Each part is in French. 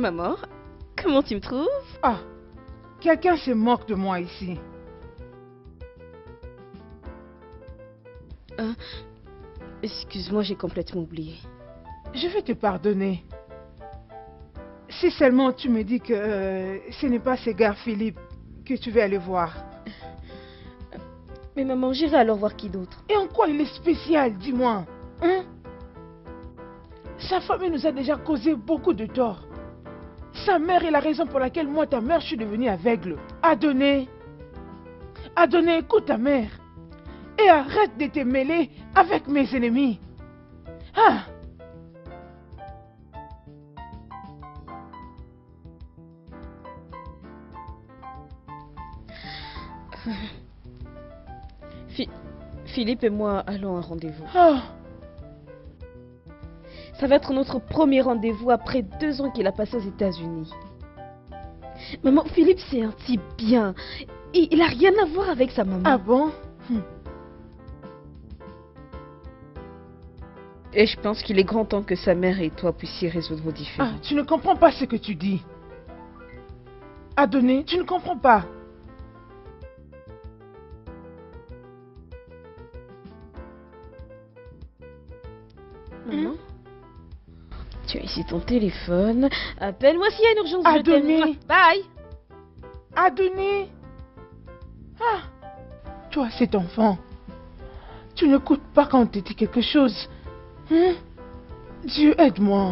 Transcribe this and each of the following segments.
Maman, comment tu me trouves? Ah, quelqu'un se moque de moi ici. Excuse-moi, j'ai complètement oublié. Je vais te pardonner. Si seulement tu me dis que ce n'est pas ce gars Philippe que tu veux aller voir. Mais maman, j'irai alors voir qui d'autre? Et en quoi il est spécial, dis-moi, hein? Sa famille nous a déjà causé beaucoup de tort. Sa mère est la raison pour laquelle moi, ta mère, je suis devenue aveugle. Adonné, écoute ta mère. Et arrête de te mêler avec mes ennemis. Ah! Philippe et moi allons à un rendez-vous. Oh. Ça va être notre premier rendez-vous après 2 ans qu'il a passé aux États-Unis. Maman, Philippe c'est un type bien. Il a rien à voir avec sa maman. Ah bon? Et je pense qu'il est grand temps que sa mère et toi puissiez résoudre vos différends. Ah, tu ne comprends pas ce que tu dis. Adonné, tu ne comprends pas. Maman, tu as ici ton téléphone. Appelle-moi s'il y a une urgence. Adonné. Bye. Adonné. Ah, toi, cet enfant, tu n'écoutes pas quand on te dit quelque chose. Dieu, aide-moi.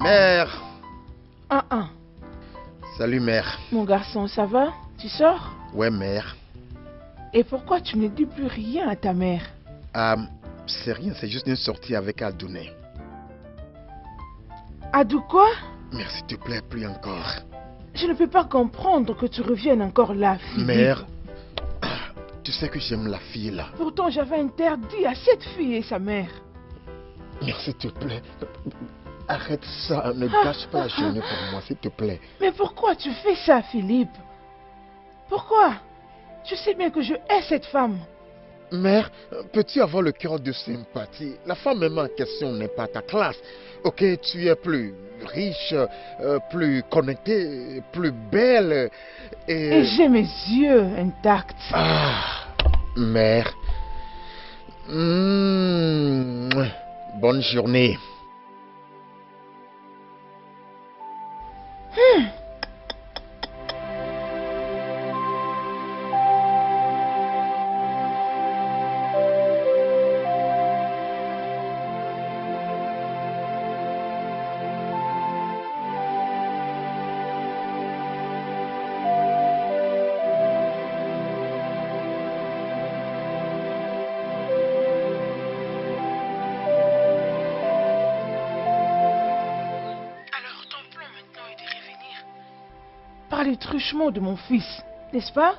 Mère. Ah. Salut mère. Mon garçon, ça va? Tu sors? Ouais mère. Et pourquoi tu ne dis plus rien à ta mère? C'est rien, c'est juste une sortie avec Adonné. Adou quoi? Mère, s'il te plaît, plus encore. Je ne peux pas comprendre que tu reviennes encore là, Philippe. Mère, tu sais que j'aime la fille là. Pourtant, j'avais interdit à cette fille et sa mère. Mère, s'il te plaît, arrête ça, ne gâche pas la journée pour moi, s'il te plaît. Mais pourquoi tu fais ça, Philippe? Pourquoi? Tu sais bien que je hais cette femme. Mère, peux-tu avoir le cœur de sympathie? La femme même en question n'est pas ta classe. Ok, tu es plus riche, plus connectée, plus belle. Et j'ai mes yeux intacts. Ah, mère. Bonne journée. Les truchements de mon fils, n'est-ce pas?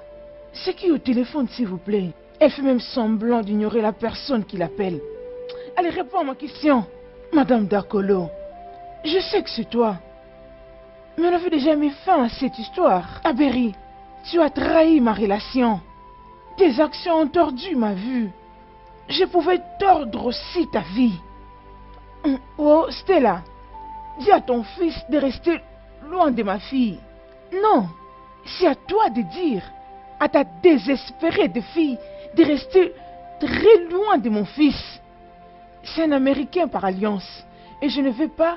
C'est qui au téléphone, s'il vous plaît? Elle fait même semblant d'ignorer la personne qui l'appelle. Allez, réponds à ma question. Madame Dakolo, je sais que c'est toi. Mais on avait déjà mis fin à cette histoire. Aberi, tu as trahi ma relation. Tes actions ont tordu ma vue. Je pouvais tordre aussi ta vie. Oh, Stella, dis à ton fils de rester loin de ma fille. Non, c'est à toi de dire à ta désespérée de fille de rester très loin de mon fils. C'est un Américain par alliance et je ne veux pas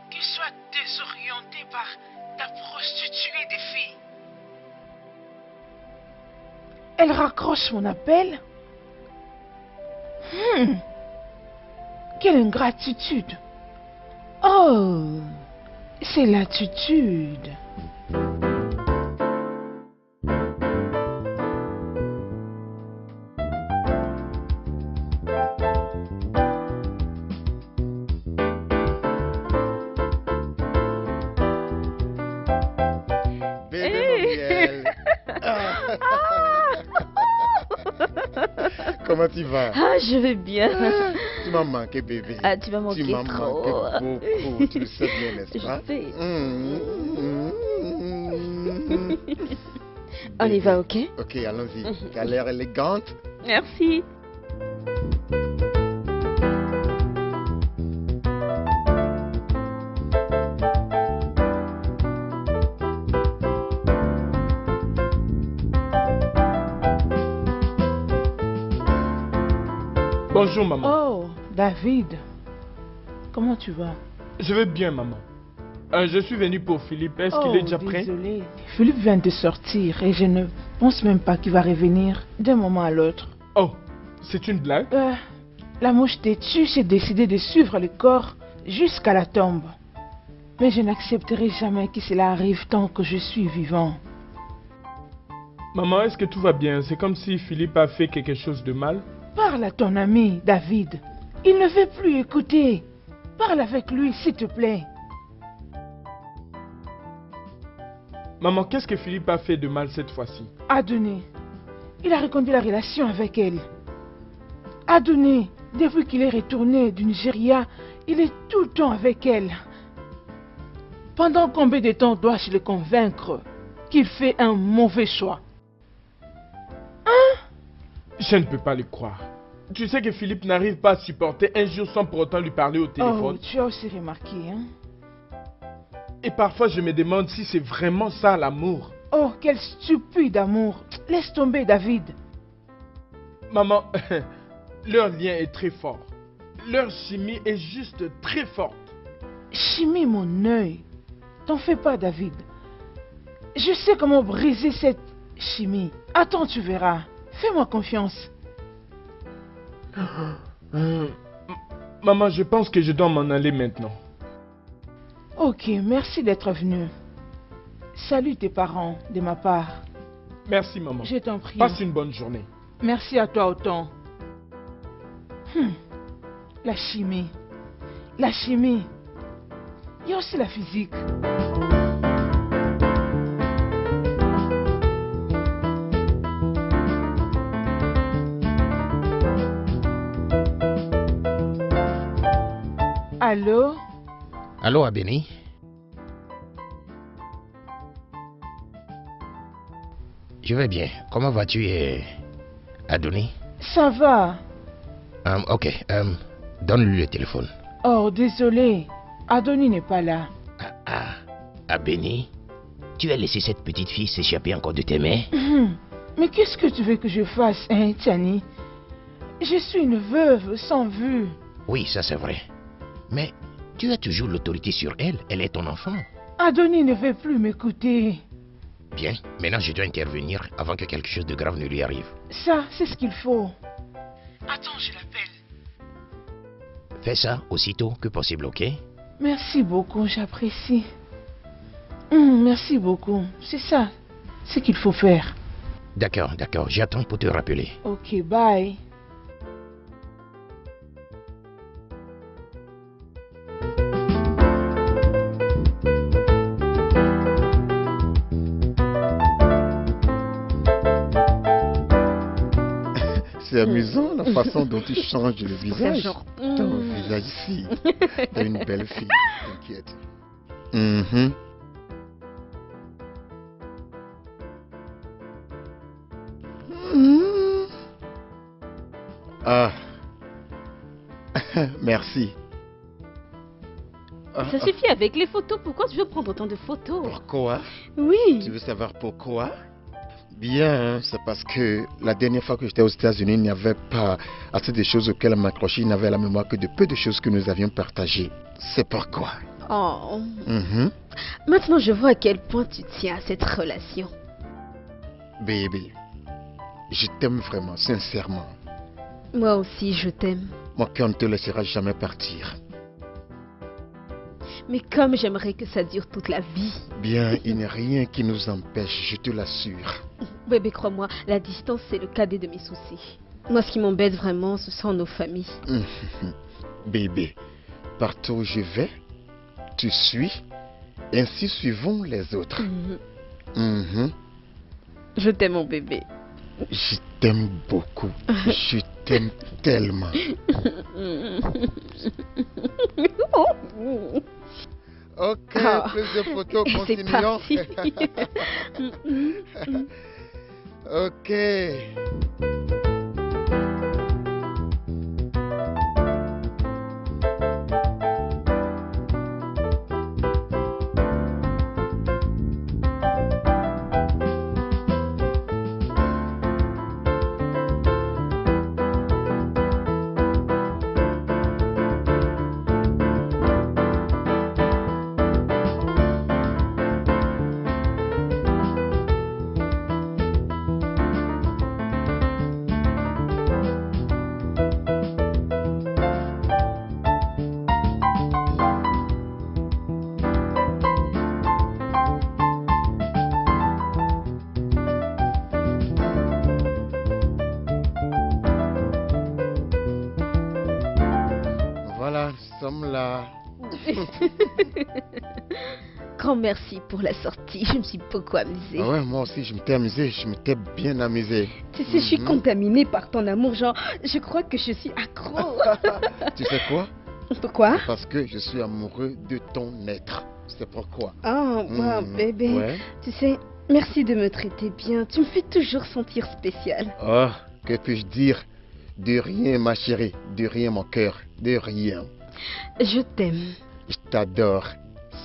qu'il soit désorienté par ta prostituée de fille. Elle raccroche mon appel. Quelle ingratitude. Oh, c'est l'attitude. Comment comment tu vas? Ah, je vais bien. Tu m'as manqué, bébé. Ah, tu m'as manqué Tu m'as trop. manqué beaucoup. Tu le sais bien, n'est-ce Je pas? sais. Mmh. On y va, ok? Ok, allons-y. Tu as l'air élégante. Merci. Bonjour maman. Oh, David. Comment tu vas? Je vais bien maman. Je suis venu pour Philippe. Est-ce qu'il est déjà prêt? Désolé. Philippe vient de sortir et je ne pense même pas qu'il va revenir d'un moment à l'autre. Oh, c'est une blague? La mouche têtue s'est décidé de suivre le corps jusqu'à la tombe. Mais je n'accepterai jamais que cela arrive tant que je suis vivant. Maman, est-ce que tout va bien? C'est comme si Philippe a fait quelque chose de mal. Parle à ton ami, David. Il ne veut plus écouter. Parle avec lui, s'il te plaît. Maman, qu'est-ce que Philippe a fait de mal cette fois-ci? Adoné. Il a reconduit la relation avec elle. Adoné, depuis qu'il est retourné du Nigeria, il est tout le temps avec elle. Pendant combien de temps dois-je le convaincre qu'il fait un mauvais choix? Je ne peux pas le croire. Tu sais que Philippe n'arrive pas à supporter un jour sans pour autant lui parler au téléphone. Oh, tu as aussi remarqué, hein? Et parfois je me demande si c'est vraiment ça l'amour. Oh, quel stupide amour. Laisse tomber, David. Maman, leur lien est très fort. Leur chimie est juste très forte. Chimie, mon œil. T'en fais pas, David. Je sais comment briser cette chimie. Attends, tu verras. Fais-moi confiance. Maman, je pense que je dois m'en aller maintenant. Ok, merci d'être venu. Salut tes parents de ma part. Merci maman. Je t'en prie. Passe une bonne journée. Merci à toi autant. La chimie. La chimie. Il y a aussi la physique. Allô? Allô, Abeni? Je vais bien. Comment vas-tu, Adonis? Ça va. Ok, donne-lui le téléphone. Oh, désolé. Adonis n'est pas là. Abeni? Tu as laissé cette petite fille s'échapper encore de tes mains? Mais qu'est-ce que tu veux que je fasse, hein, Tiani? Je suis une veuve sans vue. Oui, ça c'est vrai. Mais tu as toujours l'autorité sur elle. Elle est ton enfant. Adonis ne veut plus m'écouter. Bien, maintenant je dois intervenir avant que quelque chose de grave ne lui arrive. Ça, c'est ce qu'il faut. Attends, je l'appelle. Fais ça aussitôt que possible, ok? Merci beaucoup, j'apprécie. Merci beaucoup. C'est ça, ce qu'il faut faire. D'accord, j'attends pour te rappeler. Ok, bye. C'est amusant la façon dont tu changes le visage. Genre, Ton visage ici. T'es une belle fille, t'inquiète. Ah. Merci. Ça suffit avec les photos. Pourquoi tu veux prendre autant de photos? Pourquoi? Oui. Tu veux savoir pourquoi? Bien, c'est parce que la dernière fois que j'étais aux États-Unis, il n'y avait pas assez de choses auxquelles m'accrocher. Il n'avait la mémoire que de peu de choses que nous avions partagées. C'est pourquoi. Oh. Maintenant, je vois à quel point tu tiens à cette relation. Baby, je t'aime vraiment, sincèrement. Moi aussi, je t'aime. Mon cœur ne te laissera jamais partir. Mais comme j'aimerais que ça dure toute la vie. Bien, il n'y a rien qui nous empêche, je te l'assure. Bébé, crois-moi, la distance, c'est le cadet de mes soucis. Moi, ce qui m'embête vraiment, ce sont nos familles. Bébé, partout où je vais, tu suis, ainsi suivons les autres. Je t'aime, mon bébé. Je t'aime beaucoup. Je t'aime tellement. Ok, Ah, plus de photos, c'est continuons. parti. Ok. Voilà, nous sommes là. Grand merci pour la sortie. Je me suis beaucoup amusée. Ah ouais, moi aussi, je m'étais amusé. Je m'étais bien amusé. Tu sais, je suis contaminée par ton amour. Genre, je crois que je suis accro. Tu sais quoi? Pourquoi? Parce que je suis amoureux de ton être. C'est pourquoi. Oh, wow, bébé. Ouais. Tu sais, merci de me traiter bien. Tu me fais toujours sentir spéciale. Oh, que puis-je dire? De rien, ma chérie. De rien, mon cœur. De rien. Je t'aime. Je t'adore.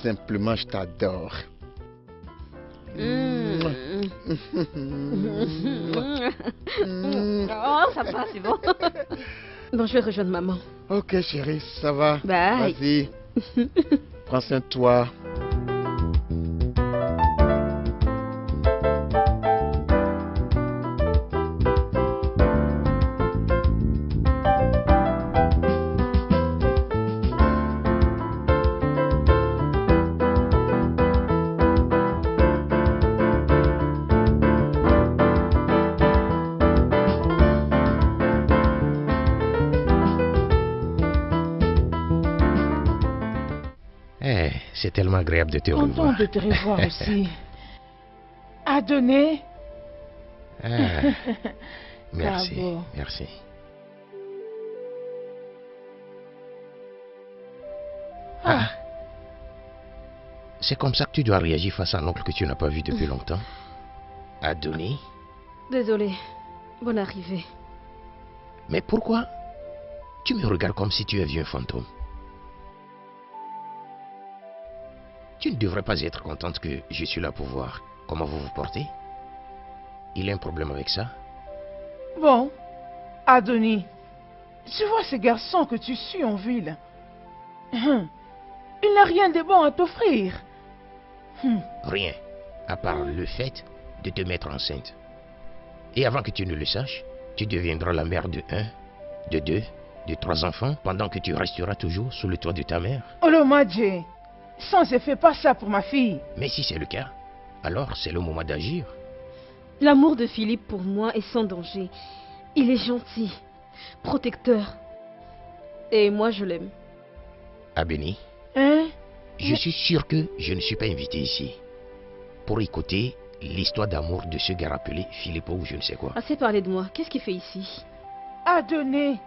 Simplement, je t'adore. Oh, ça va, c'est bon. Bon, je vais rejoindre maman. Ok, chérie, ça va. Bye. Vas-y. Prends soin de toi. C'est tellement agréable de te Content revoir. de te revoir aussi. Adonné. Ah, merci, Bravo. merci. Ah, c'est comme ça que tu dois réagir face à un oncle que tu n'as pas vu depuis longtemps. Adonis. Désolée. Bonne arrivée. Mais pourquoi tu me regardes comme si tu aviez un fantôme? Tu ne devrais pas être contente que je suis là pour voir comment vous vous portez. Il y a un problème avec ça? Bon, Adonny, tu vois ce garçon que tu suis en ville. Il n'a rien de bon à t'offrir. Rien, à part le fait de te mettre enceinte. Et avant que tu ne le saches, tu deviendras la mère de 1, de 2, de 3 enfants pendant que tu resteras toujours sous le toit de ta mère. Olomadje, sans effet, pas ça pour ma fille. Mais si c'est le cas, alors c'est le moment d'agir. L'amour de Philippe pour moi est sans danger. Il est gentil, protecteur. Et moi, je l'aime. Abeni, Hein? je suis sûr que je ne suis pas invité ici pour écouter l'histoire d'amour de ce gars appelé Philippe ou je ne sais quoi. Assez parlé de moi. Qu'est-ce qu'il fait ici? Adonné,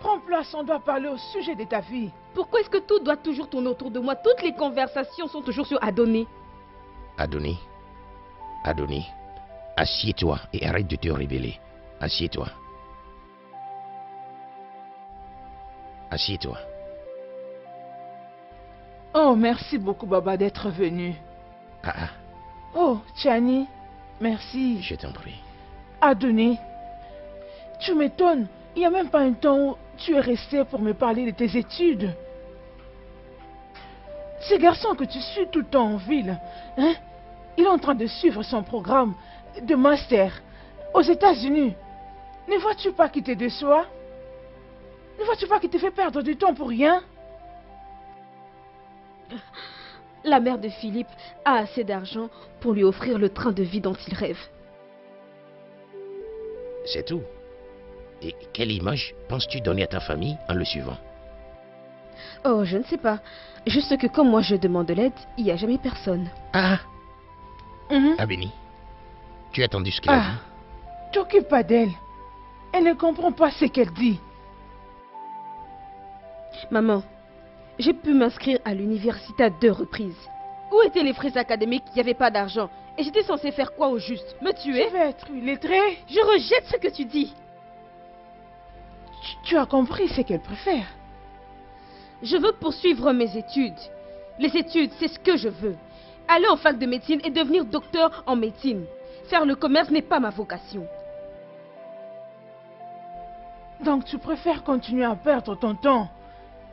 prends place, on doit parler au sujet de ta vie. Pourquoi est-ce que tout doit toujours tourner autour de moi? Toutes les conversations sont toujours sur Adonné. Adonis, Adonis, assieds-toi et arrête de te révéler. Assieds-toi. Assieds-toi. Oh, merci beaucoup, Baba, d'être venu. Ah ah, Oh, Tchani, merci. je t'en prie. Adonné, tu m'étonnes. Il n'y a même pas un temps où tu es resté pour me parler de tes études. Ce garçon que tu suis tout le temps en ville, hein, il est en train de suivre son programme de master aux États-Unis. Ne vois-tu pas qu'il te déçoit? Ne vois-tu pas qu'il te fait perdre du temps pour rien? La mère de Philippe a assez d'argent pour lui offrir le train de vie dont il rêve. C'est tout. Et quelle image penses-tu donner à ta famille en le suivant? Oh, je ne sais pas. Juste que comme moi je demande de l'aide, il n'y a jamais personne. Ah, Mhm. Abeni, Tu as entendu ce qu'il a dit? T'occupe pas d'elle. Elle ne comprend pas ce qu'elle dit. Maman, j'ai pu m'inscrire à l'université à 2 reprises. Où étaient les frais académiques? Il n'y avait pas d'argent. Et j'étais censée faire quoi au juste? Me tuer? Tu veux être illettrée? Je rejette ce que tu dis. Tu as compris ce qu'elle préfère. Je veux poursuivre mes études. Les études, c'est ce que je veux. Aller en fac de médecine et devenir docteur en médecine. Faire le commerce n'est pas ma vocation. Donc tu préfères continuer à perdre ton temps?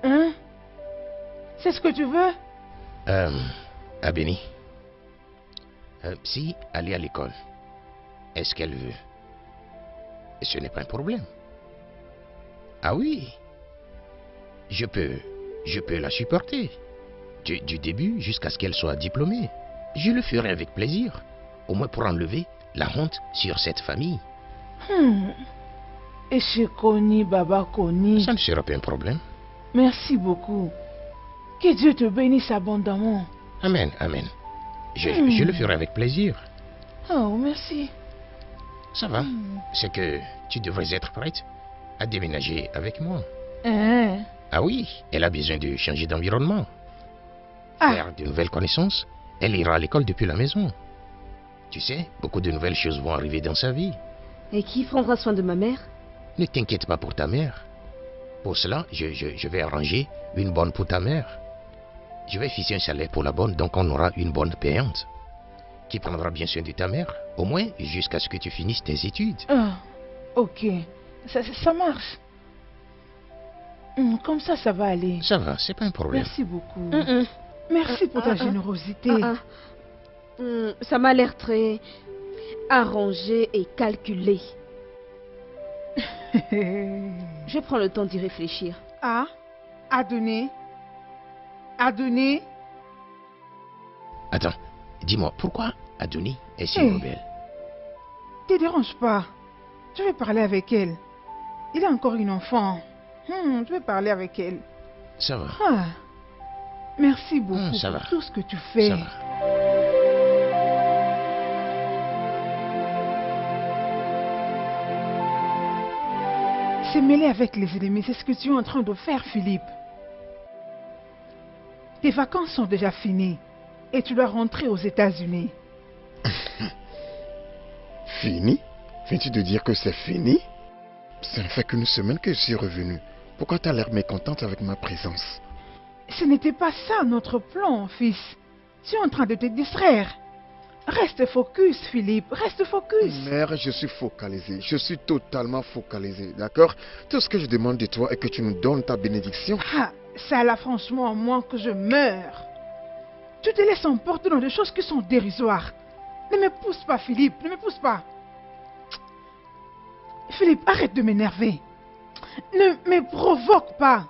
Hein? C'est ce que tu veux? Abeni, si aller à l'école, est-ce qu'elle veut? Ce n'est pas un problème. Ah oui, je peux la supporter. Du début jusqu'à ce qu'elle soit diplômée. Je le ferai avec plaisir. Au moins pour enlever la honte sur cette famille. Et chez Koni, Baba Koni. Ça ne sera pas un problème. Merci beaucoup. Que Dieu te bénisse abondamment. Amen, amen. Je le ferai avec plaisir. Oh, merci. Ça va. C'est que tu devrais être prête à déménager avec moi. Hein? Ah oui, elle a besoin de changer d'environnement. Faire de nouvelles connaissances. Elle ira à l'école depuis la maison. Tu sais, beaucoup de nouvelles choses vont arriver dans sa vie. Et qui prendra soin de ma mère? Ne t'inquiète pas pour ta mère. Pour cela, je vais arranger une bonne pour ta mère. Je vais fixer un salaire pour la bonne, donc on aura une bonne payante. Qui prendra bien soin de ta mère, au moins jusqu'à ce que tu finisses tes études. Ok, ça marche. Comme ça va aller. Ça va, c'est pas un problème. Merci beaucoup. Merci pour ta générosité. Ça m'a l'air très arrangé et calculé. Je prends le temps d'y réfléchir. À donner. Attends, dis-moi, pourquoi Adonis est si rebelle? Ne te dérange pas. Je vais parler avec elle. Il est encore une enfant. Je vais parler avec elle. Ça va. Merci beaucoup ça pour va. tout ce que tu fais. Ça va. Se mêler avec les ennemis, c'est ce que tu es en train de faire, Philippe. Tes vacances sont déjà finies et tu dois rentrer aux États-Unis. Fini? Viens-tu de dire que c'est fini? Ça ne fait qu'une semaine que je suis revenu. Pourquoi tu as l'air mécontente avec ma présence? Ce n'était pas ça notre plan, fils. Tu es en train de te distraire. Reste focus, Philippe. Reste focus. Mère, je suis focalisé. Je suis totalement focalisé, d'accord? Tout ce que je demande de toi est que tu nous donnes ta bénédiction. Ça là franchement à moi que je meurs. Tu te laisses emporter dans des choses qui sont dérisoires. Ne me pousse pas, Philippe. Ne me pousse pas. Philippe, arrête de m'énerver. Ne me provoque pas.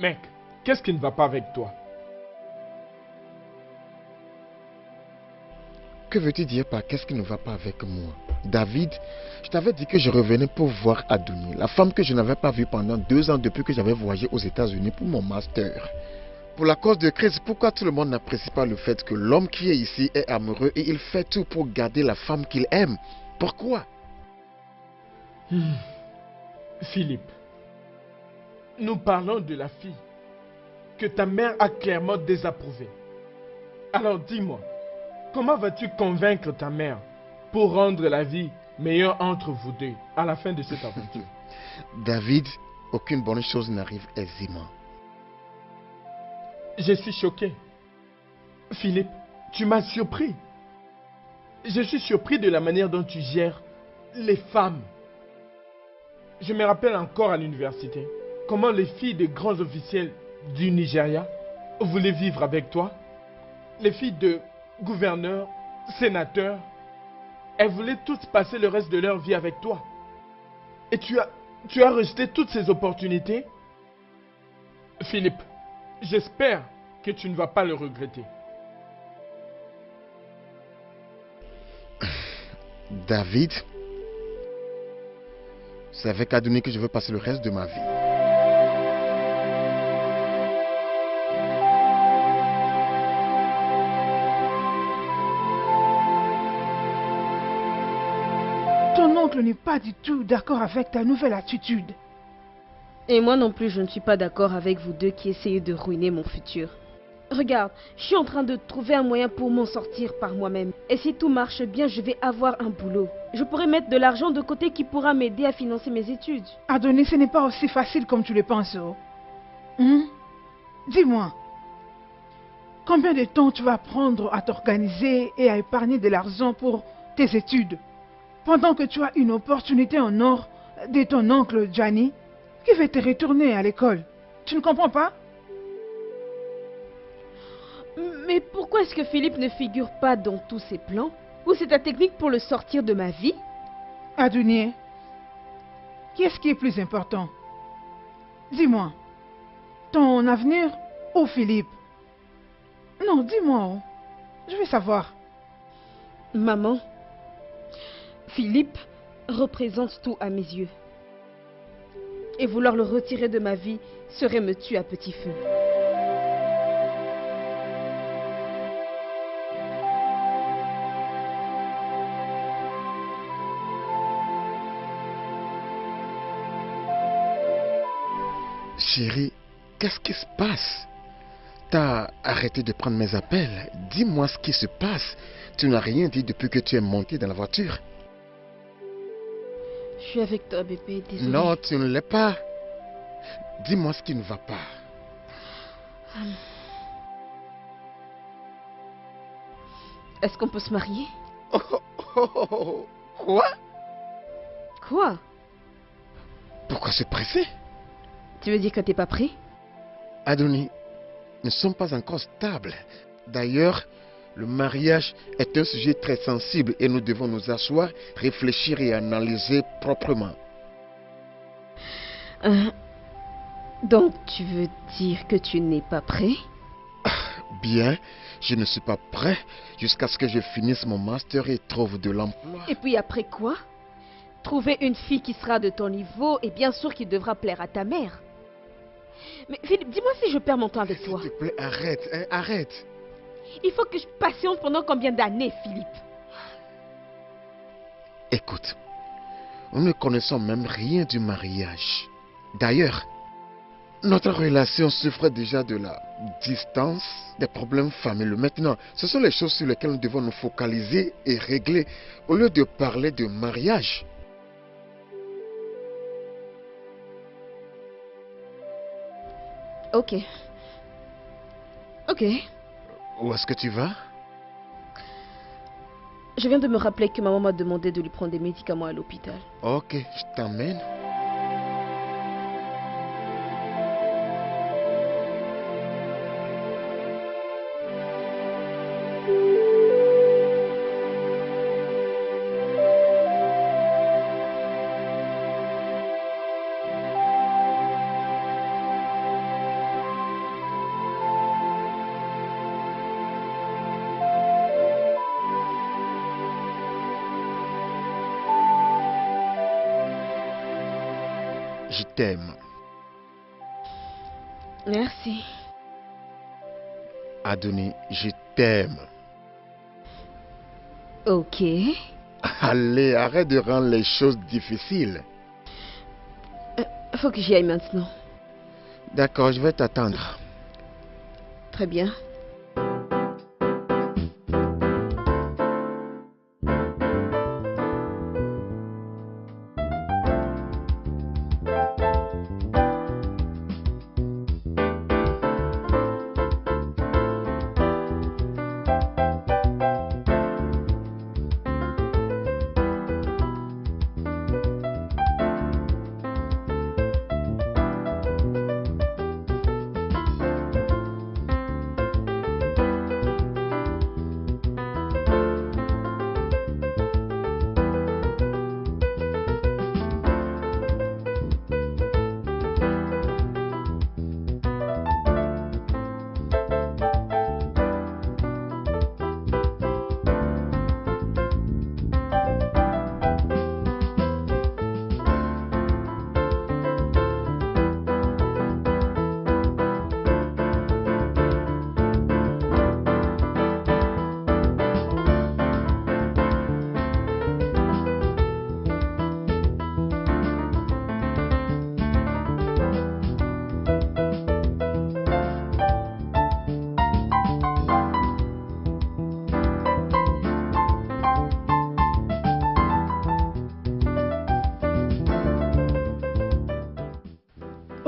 Mec, qu'est-ce qui ne va pas avec toi? Que veux-tu dire par qu'est-ce qui ne va pas avec moi? David, je t'avais dit que je revenais pour voir Adonis, la femme que je n'avais pas vue pendant 2 ans depuis que j'avais voyagé aux États-Unis pour mon master. Pour la cause de crise, pourquoi tout le monde n'apprécie pas le fait que l'homme qui est ici est amoureux et il fait tout pour garder la femme qu'il aime? Pourquoi? Philippe, nous parlons de la fille que ta mère a clairement désapprouvée. Alors dis-moi, comment vas-tu convaincre ta mère pour rendre la vie meilleure entre vous deux à la fin de cette aventure? David, aucune bonne chose n'arrive aisément. Je suis choqué. Philippe, tu m'as surpris. Je suis surpris de la manière dont tu gères les femmes. Je me rappelle encore à l'université comment les filles des grands officiels du Nigeria voulaient vivre avec toi. Les filles de gouverneurs, sénateurs, elles voulaient toutes passer le reste de leur vie avec toi. Et tu as rejeté toutes ces opportunités. Philippe, j'espère que tu ne vas pas le regretter. David, c'est avec Adouni que je veux passer le reste de ma vie. Ton oncle n'est pas du tout d'accord avec ta nouvelle attitude. Et moi non plus, je ne suis pas d'accord avec vous deux qui essayez de ruiner mon futur. Regarde, je suis en train de trouver un moyen pour m'en sortir par moi-même. Et si tout marche bien, je vais avoir un boulot. Je pourrai mettre de l'argent de côté qui pourra m'aider à financer mes études. Adonis, ce n'est pas aussi facile comme tu le penses. Oh. Dis-moi, combien de temps tu vas prendre à t'organiser et à épargner de l'argent pour tes études, pendant que tu as une opportunité en or de ton oncle Gianni qui veut te retourner à l'école? Tu ne comprends pas? Mais pourquoi est-ce que Philippe ne figure pas dans tous ces plans? Ou c'est ta technique pour le sortir de ma vie? Adonis, qu'est-ce qui est plus important? Dis-moi, ton avenir ou Philippe? Non, dis-moi, oh. Je veux savoir. Maman, Philippe représente tout à mes yeux. Et vouloir le retirer de ma vie serait me tuer à petit feu. Chérie, qu'est-ce qui se passe? T'as arrêté de prendre mes appels. Dis-moi ce qui se passe. Tu n'as rien dit depuis que tu es monté dans la voiture. Je suis avec toi, bébé, désolée. Non, tu ne l'es pas. Dis-moi ce qui ne va pas. Est-ce qu'on peut se marier? Quoi? Quoi? Pourquoi se presser? Tu veux dire que t'es pas prêt? Adonis, nous ne sommes pas encore stables. D'ailleurs, le mariage est un sujet très sensible et nous devons nous asseoir, réfléchir et analyser proprement. Donc tu veux dire que tu n'es pas prêt? Bien, je ne suis pas prêt jusqu'à ce que je finisse mon master et trouve de l'emploi. Et puis après quoi? Trouver une fille qui sera de ton niveau et bien sûr qui devra plaire à ta mère. Mais Philippe, dis-moi si je perds mon temps avec toi. S'il te plaît, arrête, hein, arrête. Il faut que je patiente pendant combien d'années, Philippe? Écoute, nous ne connaissons même rien du mariage. D'ailleurs, notre relation souffre déjà de la distance, des problèmes familiaux. Maintenant, ce sont les choses sur lesquelles nous devons nous focaliser et régler au lieu de parler de mariage. Ok. Ok. Où est-ce que tu vas? Je viens de me rappeler que maman m'a demandé de lui prendre des médicaments à l'hôpital. Ok, je t'emmène. Je t'aime. Merci. Adonis, je t'aime. Ok. Allez, arrête de rendre les choses difficiles. Faut que j'y aille maintenant. D'accord, je vais t'attendre. Très bien.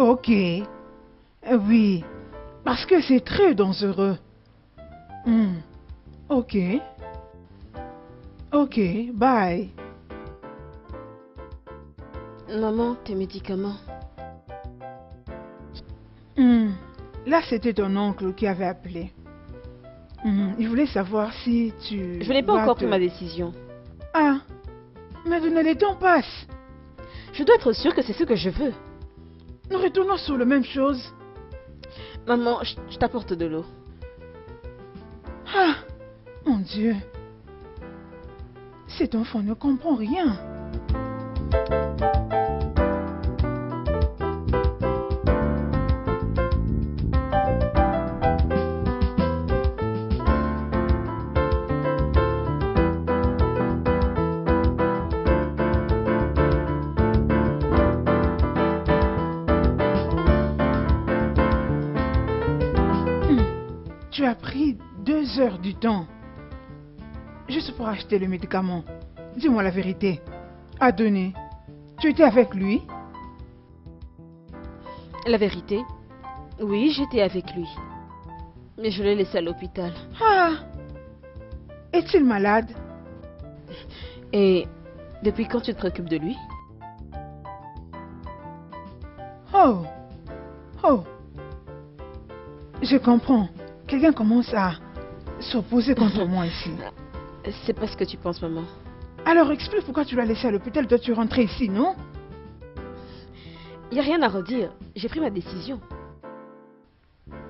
Ok. Oui. Parce que c'est très dangereux. Ok. Ok, bye. Maman, tes médicaments. Là, c'était ton oncle qui avait appelé. Il voulait savoir si tu... Je n'ai pas encore pris ma décision. Ah, mais le temps passe. Je dois être sûre que c'est ce que je veux. Nous retournons sur la même chose. Maman, je t'apporte de l'eau. Ah, mon Dieu. Cet enfant ne comprend rien. Tu as pris 2 heures du temps. Juste pour acheter le médicament. Dis-moi la vérité. À donner. Tu étais avec lui? La vérité? Oui, j'étais avec lui. Mais je l'ai laissé à l'hôpital. Ah! Est-il malade? Et depuis quand tu te préoccupes de lui? Oh! Oh! Je comprends. Quelqu'un commence à s'opposer contre moi ici. C'est pas ce que tu penses, maman. Alors explique pourquoi tu l'as laissé à l'hôpital. Toi, tu es rentré ici, non? Il n'y a rien à redire. J'ai pris ma décision.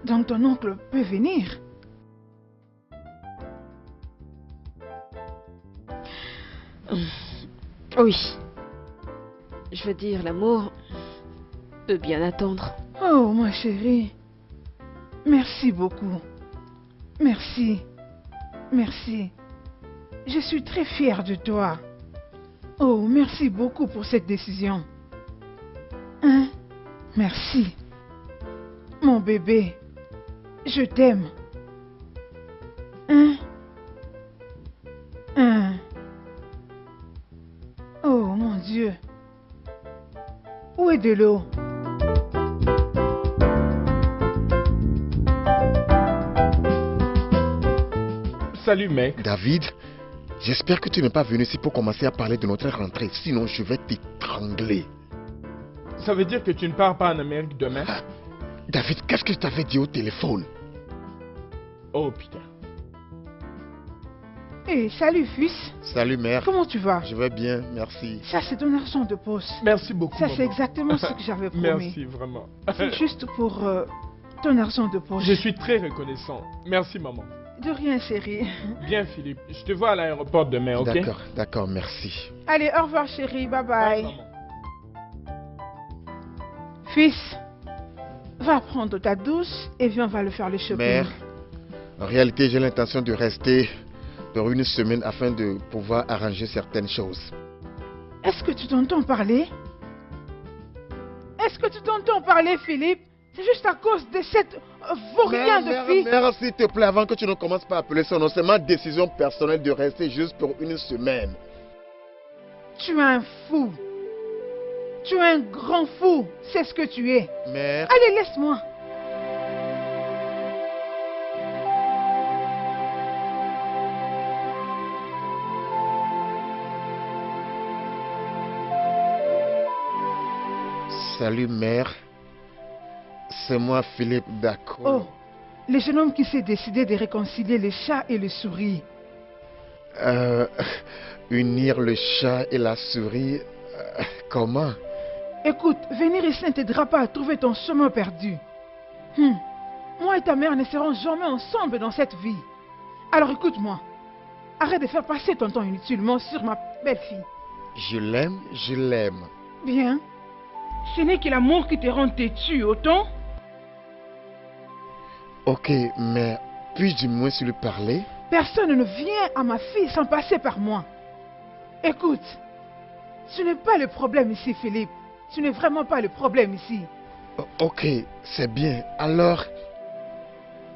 Donc ton oncle peut venir? Oui. Je veux dire, l'amour peut bien attendre. Oh, ma chérie. Merci beaucoup. Merci. Merci. Je suis très fière de toi. Oh, merci beaucoup pour cette décision. Hein? Merci. Mon bébé, je t'aime. Hein? Hein? Oh, mon Dieu. Où est de l'eau? Salut, mec. David, j'espère que tu n'es pas venu ici pour commencer à parler de notre rentrée, sinon je vais t'étrangler. Ça veut dire que tu ne pars pas en Amérique demain? David, qu'est-ce que je t'avais dit au téléphone? Oh, putain. Hey, salut fils. Salut mère. Comment tu vas? Je vais bien, merci. Ça c'est ton argent de poste. Merci beaucoup, Ça c'est maman. exactement ce que j'avais promis. Merci, vraiment. C'est juste pour ton argent de poche. Je suis très reconnaissant. Merci, maman. De rien chérie. Bien, Philippe. Je te vois à l'aéroport demain, ok? D'accord, d'accord, merci. Allez, au revoir chérie, bye bye. Maman. Fils, va prendre ta douche et viens, on va le faire le shopping. Mère, en réalité, j'ai l'intention de rester pour une semaine afin de pouvoir arranger certaines choses. Est-ce que tu t'entends parler? Est-ce que tu t'entends parler, Philippe? C'est juste à cause de cette vaurien de fille. Mère, s'il te plaît, avant que tu ne commences pas à appeler son nom, c'est ma décision personnelle de rester juste pour une semaine. Tu es un fou. Tu es un grand fou. C'est ce que tu es. Mère, Allez, laisse-moi. salut mère. C'est moi Philippe, d'accord. Oh, le jeune homme qui s'est décidé de réconcilier les chats et les souris. Unir le chat et la souris, comment? Écoute, venir ici ne t'aidera pas à trouver ton chemin perdu. Moi et ta mère ne serons jamais ensemble dans cette vie. Alors écoute-moi. Arrête de faire passer ton temps inutilement sur ma belle-fille. Je l'aime, je l'aime. Bien. Ce n'est que l'amour qui te rend têtu, autant. Ok, mais puis-je du moins lui parler? Personne ne vient à ma fille sans passer par moi. Écoute, ce n'est pas le problème ici, Philippe. Ce n'est vraiment pas le problème ici. Ok, c'est bien. Alors,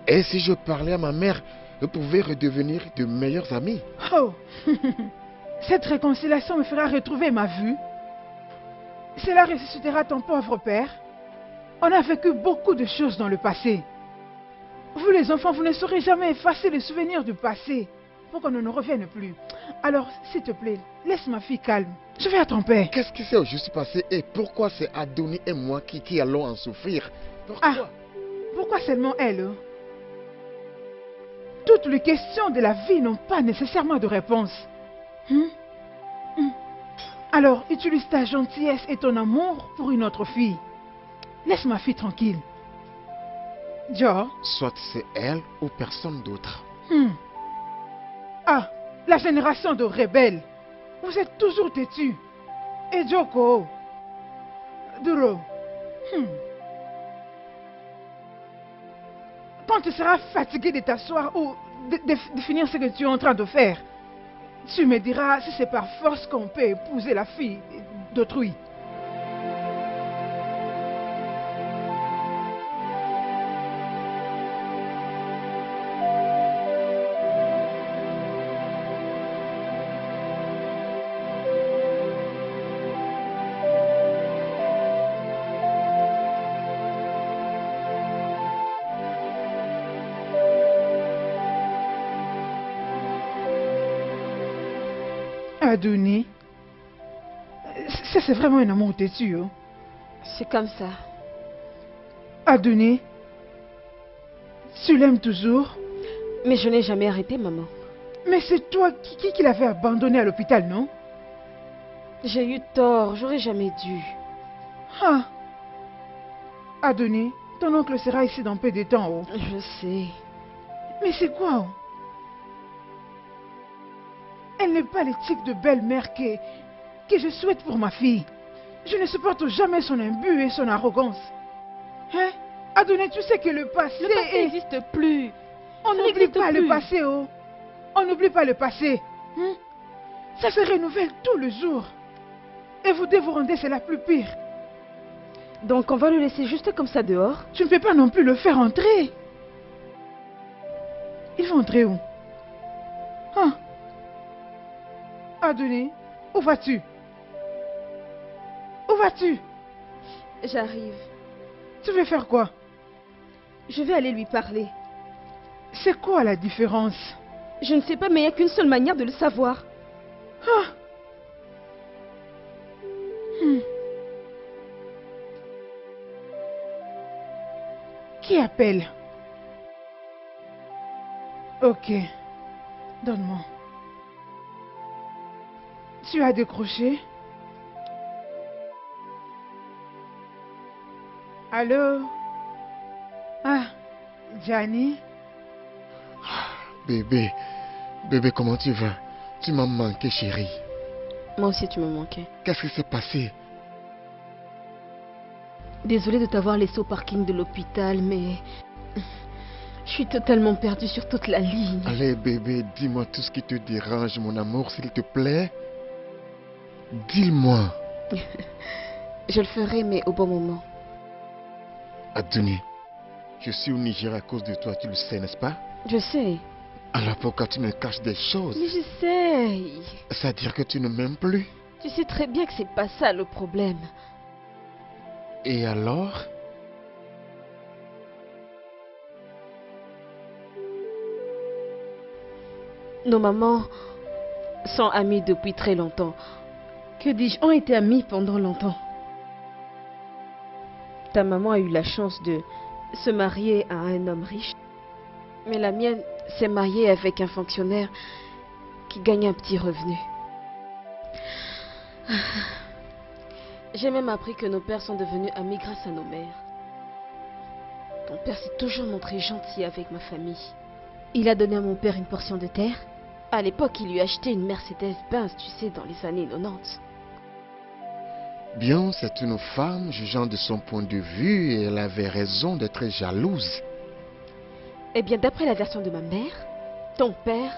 et si je parlais à ma mère, vous pouvez redevenir de meilleurs amis? Oh, cette réconciliation me fera retrouver ma vue. Cela ressuscitera ton pauvre père. On a vécu beaucoup de choses dans le passé. Vous les enfants, vous ne saurez jamais effacer les souvenirs du passé pour qu'on ne nous revienne plus. Alors, s'il te plaît, laisse ma fille calme. Je vais à ton père. Qu'est-ce qui s'est au juste passé et pourquoi c'est Adonis et moi qui allons en souffrir? Pourquoi? Ah, pourquoi seulement elle? Toutes les questions de la vie n'ont pas nécessairement de réponse. Alors, utilise ta gentillesse et ton amour pour une autre fille. Laisse ma fille tranquille. Joe. Soit c'est elle ou personne d'autre. Ah, la génération de rebelles. Vous êtes toujours têtus. Et Joko. Duro. Quand tu seras fatigué de t'asseoir ou de finir ce que tu es en train de faire, tu me diras si c'est par force qu'on peut épouser la fille d'autrui. Adonis, ça c'est vraiment un amour têtu. Hein? C'est comme ça. Adonis, tu l'aimes toujours? Mais je n'ai jamais arrêté, maman. Mais c'est toi qui l'avais abandonné à l'hôpital, non? J'ai eu tort, j'aurais jamais dû. Ah. Adonis, ton oncle sera ici dans peu de temps. Oh. Je sais. Mais c'est quoi? Elle n'est pas le type de belle-mère que je souhaite pour ma fille. Je ne supporte jamais son imbu et son arrogance. Hein? Adonis, tu sais que le passé n'existe plus. On n'oublie pas le passé, oh. On n'oublie pas le passé. Ça se renouvelle tous les jours. Et vous deux vous rendez, c'est la plus pire. Donc on va le laisser juste comme ça dehors? Tu ne peux pas non plus le faire entrer. Il va entrer où? Ah. Adonis, où vas-tu? Où vas-tu? J'arrive. Tu veux faire quoi? Je vais aller lui parler. C'est quoi la différence? Je ne sais pas, mais il n'y a qu'une seule manière de le savoir. Ah. Qui appelle? Ok. Donne-moi. Tu as décroché? Allô? Ah, Gianni? Bébé, comment tu vas? Tu m'as manqué, chérie. Moi aussi, tu me manquais. Qu'est-ce qui s'est passé? Désolée de t'avoir laissé au parking de l'hôpital, mais... Je suis totalement perdue sur toute la ligne. Allez, bébé, dis-moi tout ce qui te dérange, mon amour, s'il te plaît. Dis-moi. Je le ferai, mais au bon moment. Adonis, je suis au Niger à cause de toi, tu le sais, n'est-ce pas? Je sais. Alors pourquoi tu me caches des choses? Mais je sais. C'est-à-dire que tu ne m'aimes plus? Tu sais très bien que c'est pas ça le problème. Et alors? Nos mamans sont amies depuis très longtemps. Que dis-je, ont été amies pendant longtemps. Ta maman a eu la chance de se marier à un homme riche. Mais la mienne s'est mariée avec un fonctionnaire qui gagne un petit revenu. J'ai même appris que nos pères sont devenus amis grâce à nos mères. Ton père s'est toujours montré gentil avec ma famille. Il a donné à mon père une portion de terre. À l'époque, il lui a acheté une Mercedes-Benz, tu sais, dans les années 90. Bien, c'est une femme jugeant de son point de vue et elle avait raison d'être jalouse. Eh bien, d'après la version de ma mère, ton père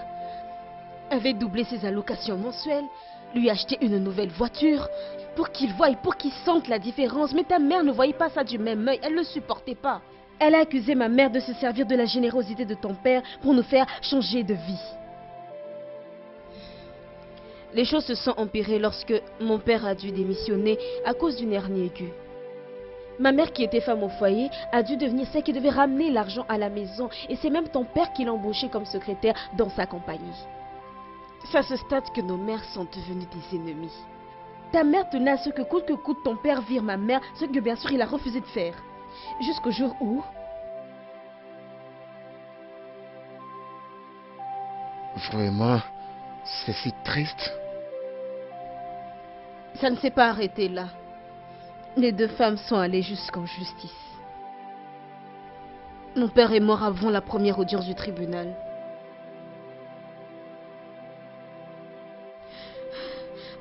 avait doublé ses allocations mensuelles, lui acheté une nouvelle voiture pour qu'il voie et pour qu'il sente la différence. Mais ta mère ne voyait pas ça du même œil, elle ne le supportait pas. Elle a accusé ma mère de se servir de la générosité de ton père pour nous faire changer de vie. Les choses se sont empirées lorsque mon père a dû démissionner à cause d'une hernie aiguë. Ma mère, qui était femme au foyer, a dû devenir celle qui devait ramener l'argent à la maison. Et c'est même ton père qui l'a embauché comme secrétaire dans sa compagnie. C'est à ce stade que nos mères sont devenues des ennemies. Ta mère tenait à ce que coûte ton père vire ma mère, ce que bien sûr il a refusé de faire. Jusqu'au jour où... Vraiment, c'est si triste. Ça ne s'est pas arrêté là. Les deux femmes sont allées jusqu'en justice. Mon père est mort avant la première audience du tribunal.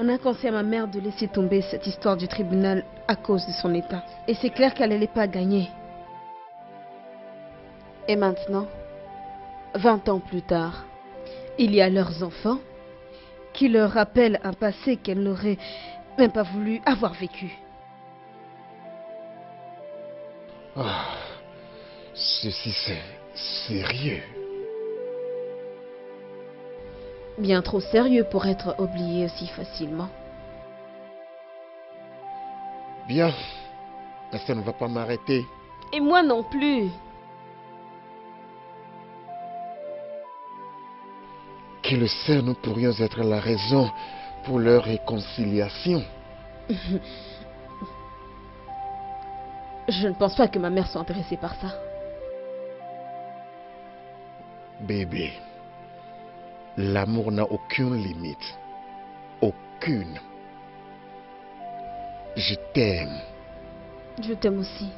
On a conseillé à ma mère de laisser tomber cette histoire du tribunal à cause de son état. Et c'est clair qu'elle n'allait pas gagner. Et maintenant, 20 ans plus tard, il y a leurs enfants qui leur rappellent un passé qu'elle n'aurait même pas voulu avoir vécu. Ah, ceci c'est sérieux. Bien trop sérieux pour être oublié aussi facilement. Bien, mais ça ne va pas m'arrêter. Et moi non plus. Qui le sait, nous pourrions être la raison pour leur réconciliation. Je ne pense pas que ma mère soit intéressée par ça. Bébé, l'amour n'a aucune limite. Aucune. Je t'aime. Je t'aime aussi.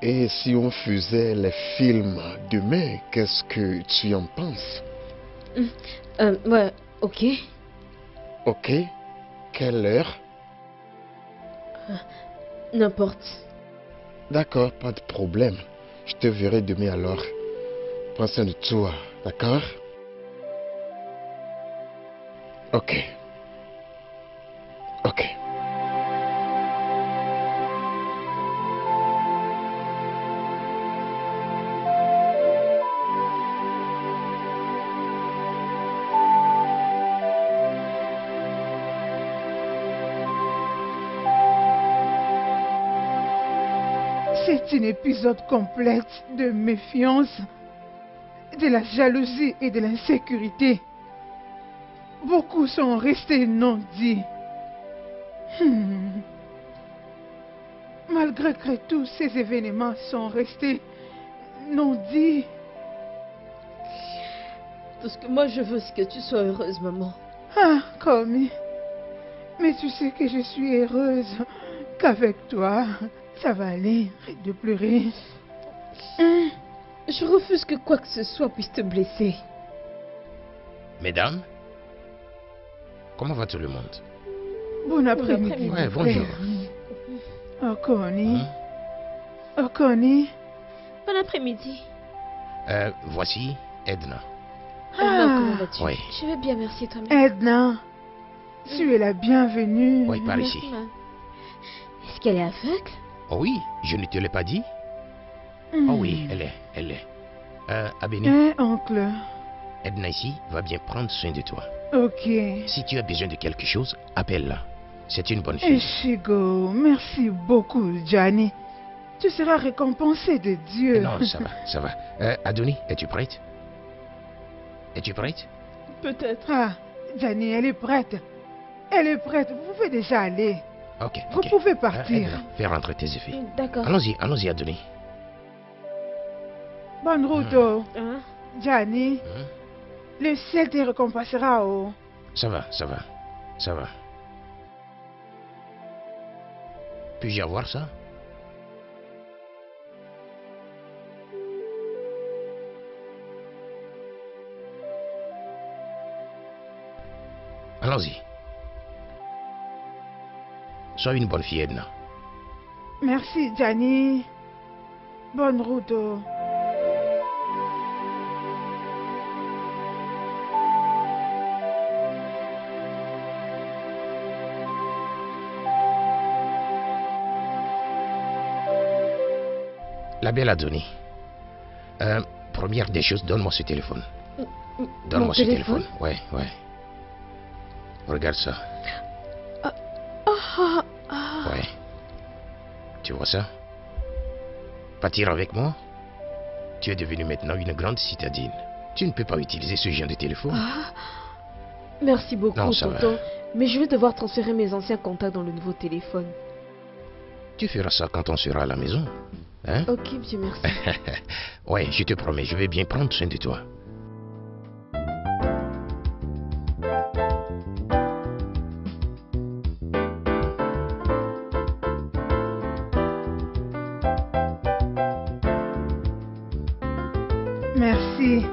Et si on faisait les films demain, qu'est-ce que tu en penses? Ouais, ok. Ok. Quelle heure? N'importe. D'accord, pas de problème. Je te verrai demain alors. Prends soin de toi, d'accord? Ok. Ok. C'est un épisode complexe de méfiance, de la jalousie et de l'insécurité. Beaucoup sont restés non dits. Malgré que tous ces événements sont restés non dits. Tout ce que moi je veux, c'est que tu sois heureuse, maman. Ah, Commis. Mais tu sais que je suis heureuse qu'avec toi, ça va aller. Arrête de pleurer. Je refuse que quoi que ce soit puisse te blesser. Mesdames, comment va tout le monde? Bon après-midi. Ouais, bonjour. Oh, Connie. Oh, Connie. Bon après-midi. Voici Edna. Comment vas-tu? Oui. Je vais bien, merci toi-même. Edna, tu es la bienvenue. Oui, par ici. Merci, ma. Est-ce qu'elle est aveugle? Oh oui, je ne te l'ai pas dit? Oh oui, elle est. Abeni, Oncle. Edna ici va bien prendre soin de toi. Ok. Si tu as besoin de quelque chose, appelle-la. C'est une bonne fille. Eshigo, merci beaucoup, Johnny. Tu seras récompensé de Dieu. Non, ça va, ça va. Adoni, es-tu prête? Es-tu prête? Peut-être. Ah, Johnny, elle est prête. Elle est prête. Vous pouvez déjà aller. Ok. Vous pouvez partir. Edna, fais rentrer tes effets. D'accord. Allons-y, Adoni. Bonne route, oh. Hein? Johnny. Le ciel te récompensera, oh. Ça va. Puis-je avoir ça? Allons-y. Sois une bonne fille, Edna. Merci, Johnny. Bonne route, oh. La belle Adoni. Première des choses, donne-moi ce téléphone. Donne-moi ce téléphone? téléphone. Ouais, ouais. Regarde ça. Ouais. Tu vois ça? Partir avec moi? Tu es devenu maintenant une grande citadine. Tu ne peux pas utiliser ce genre de téléphone. Merci beaucoup, Non, ça va. tonton. Mais je vais devoir transférer mes anciens contacts dans le nouveau téléphone. Tu feras ça quand on sera à la maison. Hein? Ok, monsieur, merci. Ouais, je te promets, je vais bien prendre soin de toi. Merci.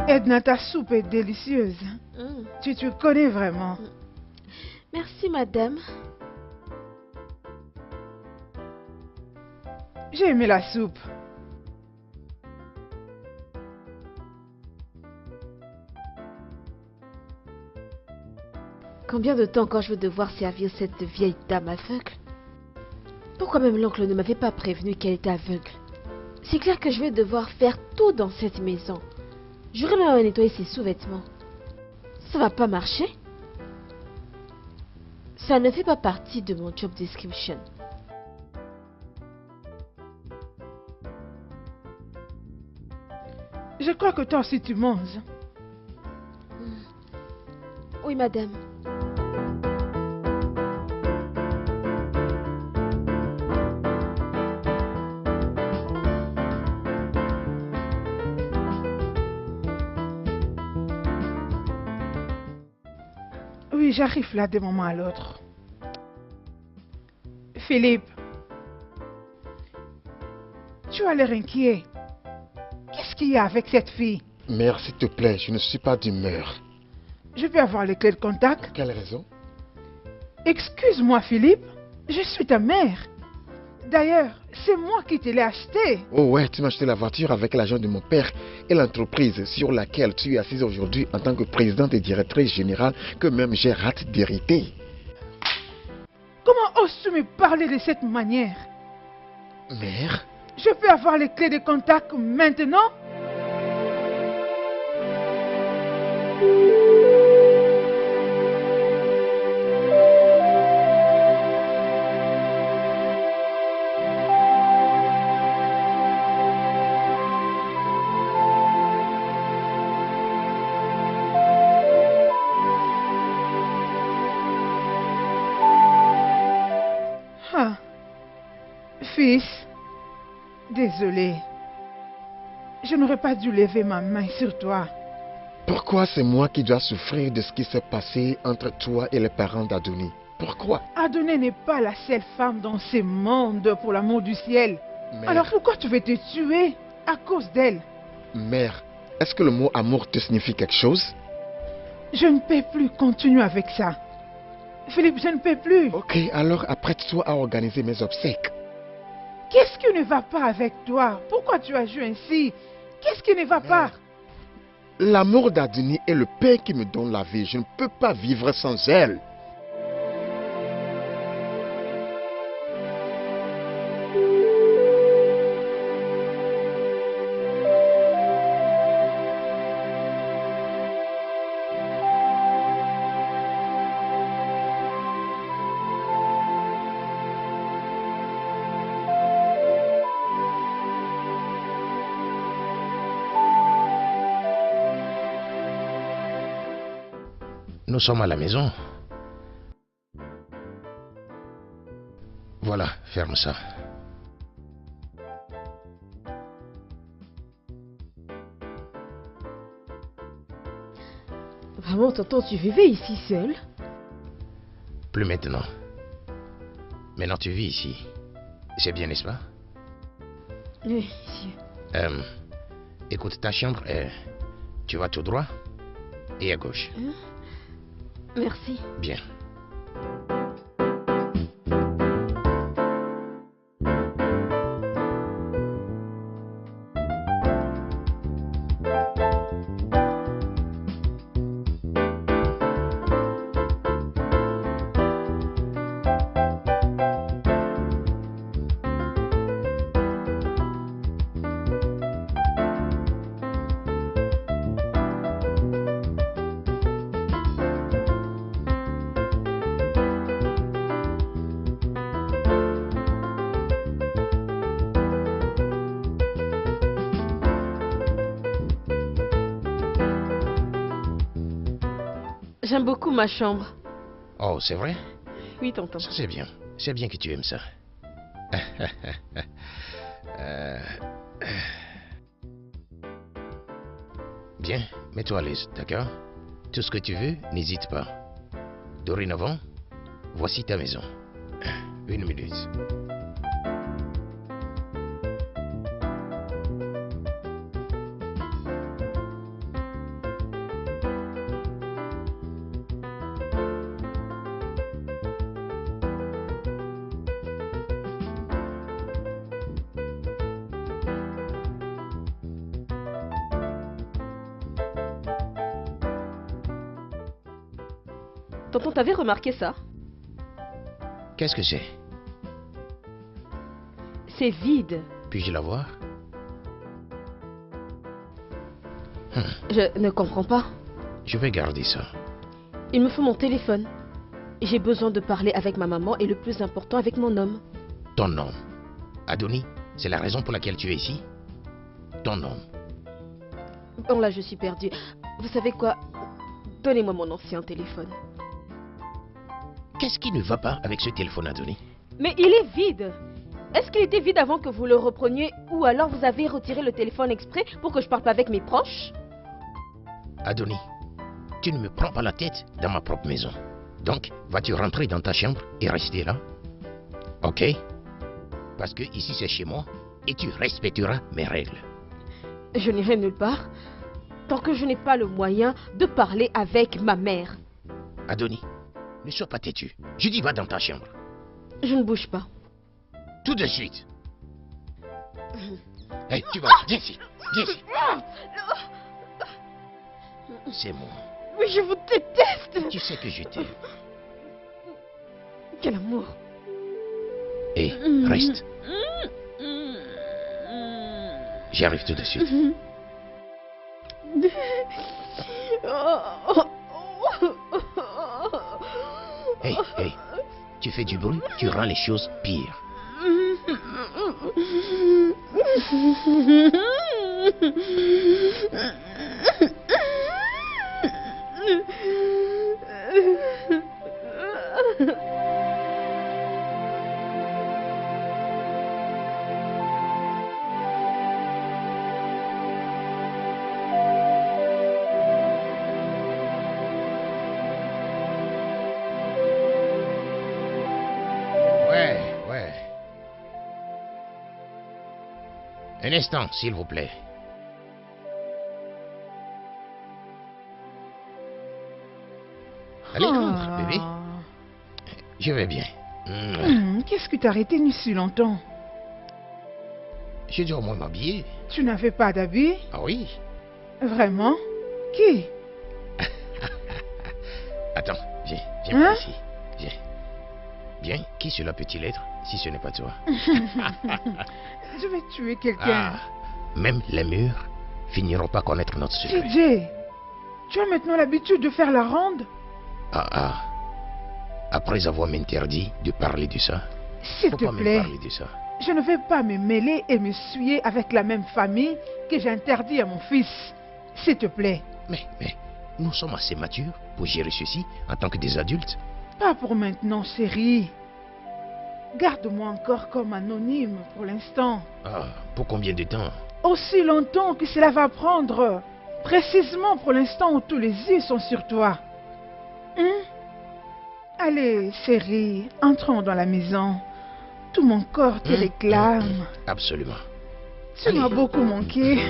Edna, ta soupe est délicieuse. Tu te connais vraiment. Merci, madame. J'ai aimé la soupe. Combien de temps encore je vais devoir servir cette vieille dame aveugle? Pourquoi même l'oncle ne m'avait pas prévenu qu'elle était aveugle? C'est clair que je vais devoir faire tout dans cette maison. J'aurais même à nettoyer ses sous-vêtements. Ça va pas marcher? Ça ne fait pas partie de mon job description. Je crois que toi aussi tu manges. Oui, madame. Oui, j'arrive là d'un moment à l'autre. Philippe, tu as l'air inquiet. Qu'est-ce qu'il y a avec cette fille? Mère, s'il te plaît, je ne suis pas d'humeur. Je peux avoir les clés de contact? Pour quelle raison? Excuse-moi, Philippe, je suis ta mère. D'ailleurs, c'est moi qui te l'ai acheté. Oh ouais, tu m'as acheté la voiture avec l'argent de mon père et l'entreprise sur laquelle tu es assise aujourd'hui en tant que présidente et directrice générale que même j'ai hâte d'hériter. Comment oses-tu me parler de cette manière? Mère? Je peux avoir les clés de contact maintenant? Fils, désolé. Je n'aurais pas dû lever ma main sur toi. Pourquoi c'est moi qui dois souffrir de ce qui s'est passé entre toi et les parents d'Adonis? Pourquoi? Adonis n'est pas la seule femme dans ce monde, pour l'amour du ciel. Mère, Alors pourquoi tu veux te tuer à cause d'elle? Mère, est-ce que le mot amour te signifie quelque chose? Je ne peux plus continuer avec ça. Philippe, je ne peux plus. Ok, alors apprête-toi à organiser mes obsèques. Qu'est-ce qui ne va pas avec toi? Pourquoi tu as joué ainsi? Qu'est-ce qui ne va pas? L'amour d'Adonis est le pain qui me donne la vie. Je ne peux pas vivre sans elle. Nous sommes à la maison. Voilà, ferme ça. Vraiment, tonton, tu vivais ici seul? Plus maintenant. Maintenant tu vis ici. C'est bien, n'est-ce pas? Oui, monsieur. Écoute, ta chambre est... Tu vas tout droit. et à gauche. Merci. Bien. J'aime beaucoup ma chambre. Oh, c'est vrai? Oui, tonton. Ça, c'est bien. C'est bien que tu aimes ça. Bien, mets-toi à l'aise, d'accord? Tout ce que tu veux, n'hésite pas. Dorénavant, voici ta maison. 1 minute. Tonton, t'avais remarqué ça? Qu'est-ce que c'est? C'est vide. Puis-je la voir? Je ne comprends pas. Je vais garder ça. Il me faut mon téléphone. J'ai besoin de parler avec ma maman et le plus important avec mon homme. Ton nom. Adonis, c'est la raison pour laquelle tu es ici? Ton nom. Bon là, je suis perdue. Vous savez quoi? Donnez-moi mon ancien téléphone. Qu'est-ce qui ne va pas avec ce téléphone, Adonis? Mais il est vide. Est-ce qu'il était vide avant que vous le repreniez ou alors vous avez retiré le téléphone exprès pour que je parle pas avec mes proches? Adonis, tu ne me prends pas la tête dans ma propre maison. Donc, vas-tu rentrer dans ta chambre et rester là? Ok? Parce que ici c'est chez moi et tu respecteras mes règles. Je n'irai nulle part tant que je n'ai pas le moyen de parler avec ma mère. Adonis, ne sois pas têtu. Je dis va dans ta chambre. Je ne bouge pas. Tout de suite. Hey, tu vas, viens ici. Viens ici. C'est moi. Mais je vous déteste. Tu sais que je t'aime. Quel amour. Hé, reste. J'arrive tout de suite. Hey, hey, tu fais du bruit, tu rends les choses pires. Ouais. Un instant, s'il vous plaît. Allez, rentre, bébé. Je vais bien. Qu'est-ce que t'as retenu si longtemps? Je dois au moins m'habiller. Tu n'avais pas d'habit? Ah oui? Vraiment? Qui? Attends, viens par ici. Viens. Bien, qui cela peut-il être si ce n'est pas toi? Je vais tuer quelqu'un. Même les murs finiront par connaître notre secret. DJ, tu as maintenant l'habitude de faire la ronde? Après avoir m'interdit de parler de ça. S'il Faut te pas me plaît, parler de ça. je ne vais pas me mêler et me souiller avec la même famille que j'ai interdit à mon fils. S'il te plaît. Mais, nous sommes assez matures pour gérer ceci en tant que des adultes. Pas pour maintenant, chérie. Garde-moi encore comme anonyme pour l'instant. Pour combien de temps? Aussi longtemps que cela va prendre. Précisément pour l'instant où tous les yeux sont sur toi. Allez, chérie, entrons dans la maison. Tout mon corps te réclame. Absolument. Tu m'as beaucoup manqué.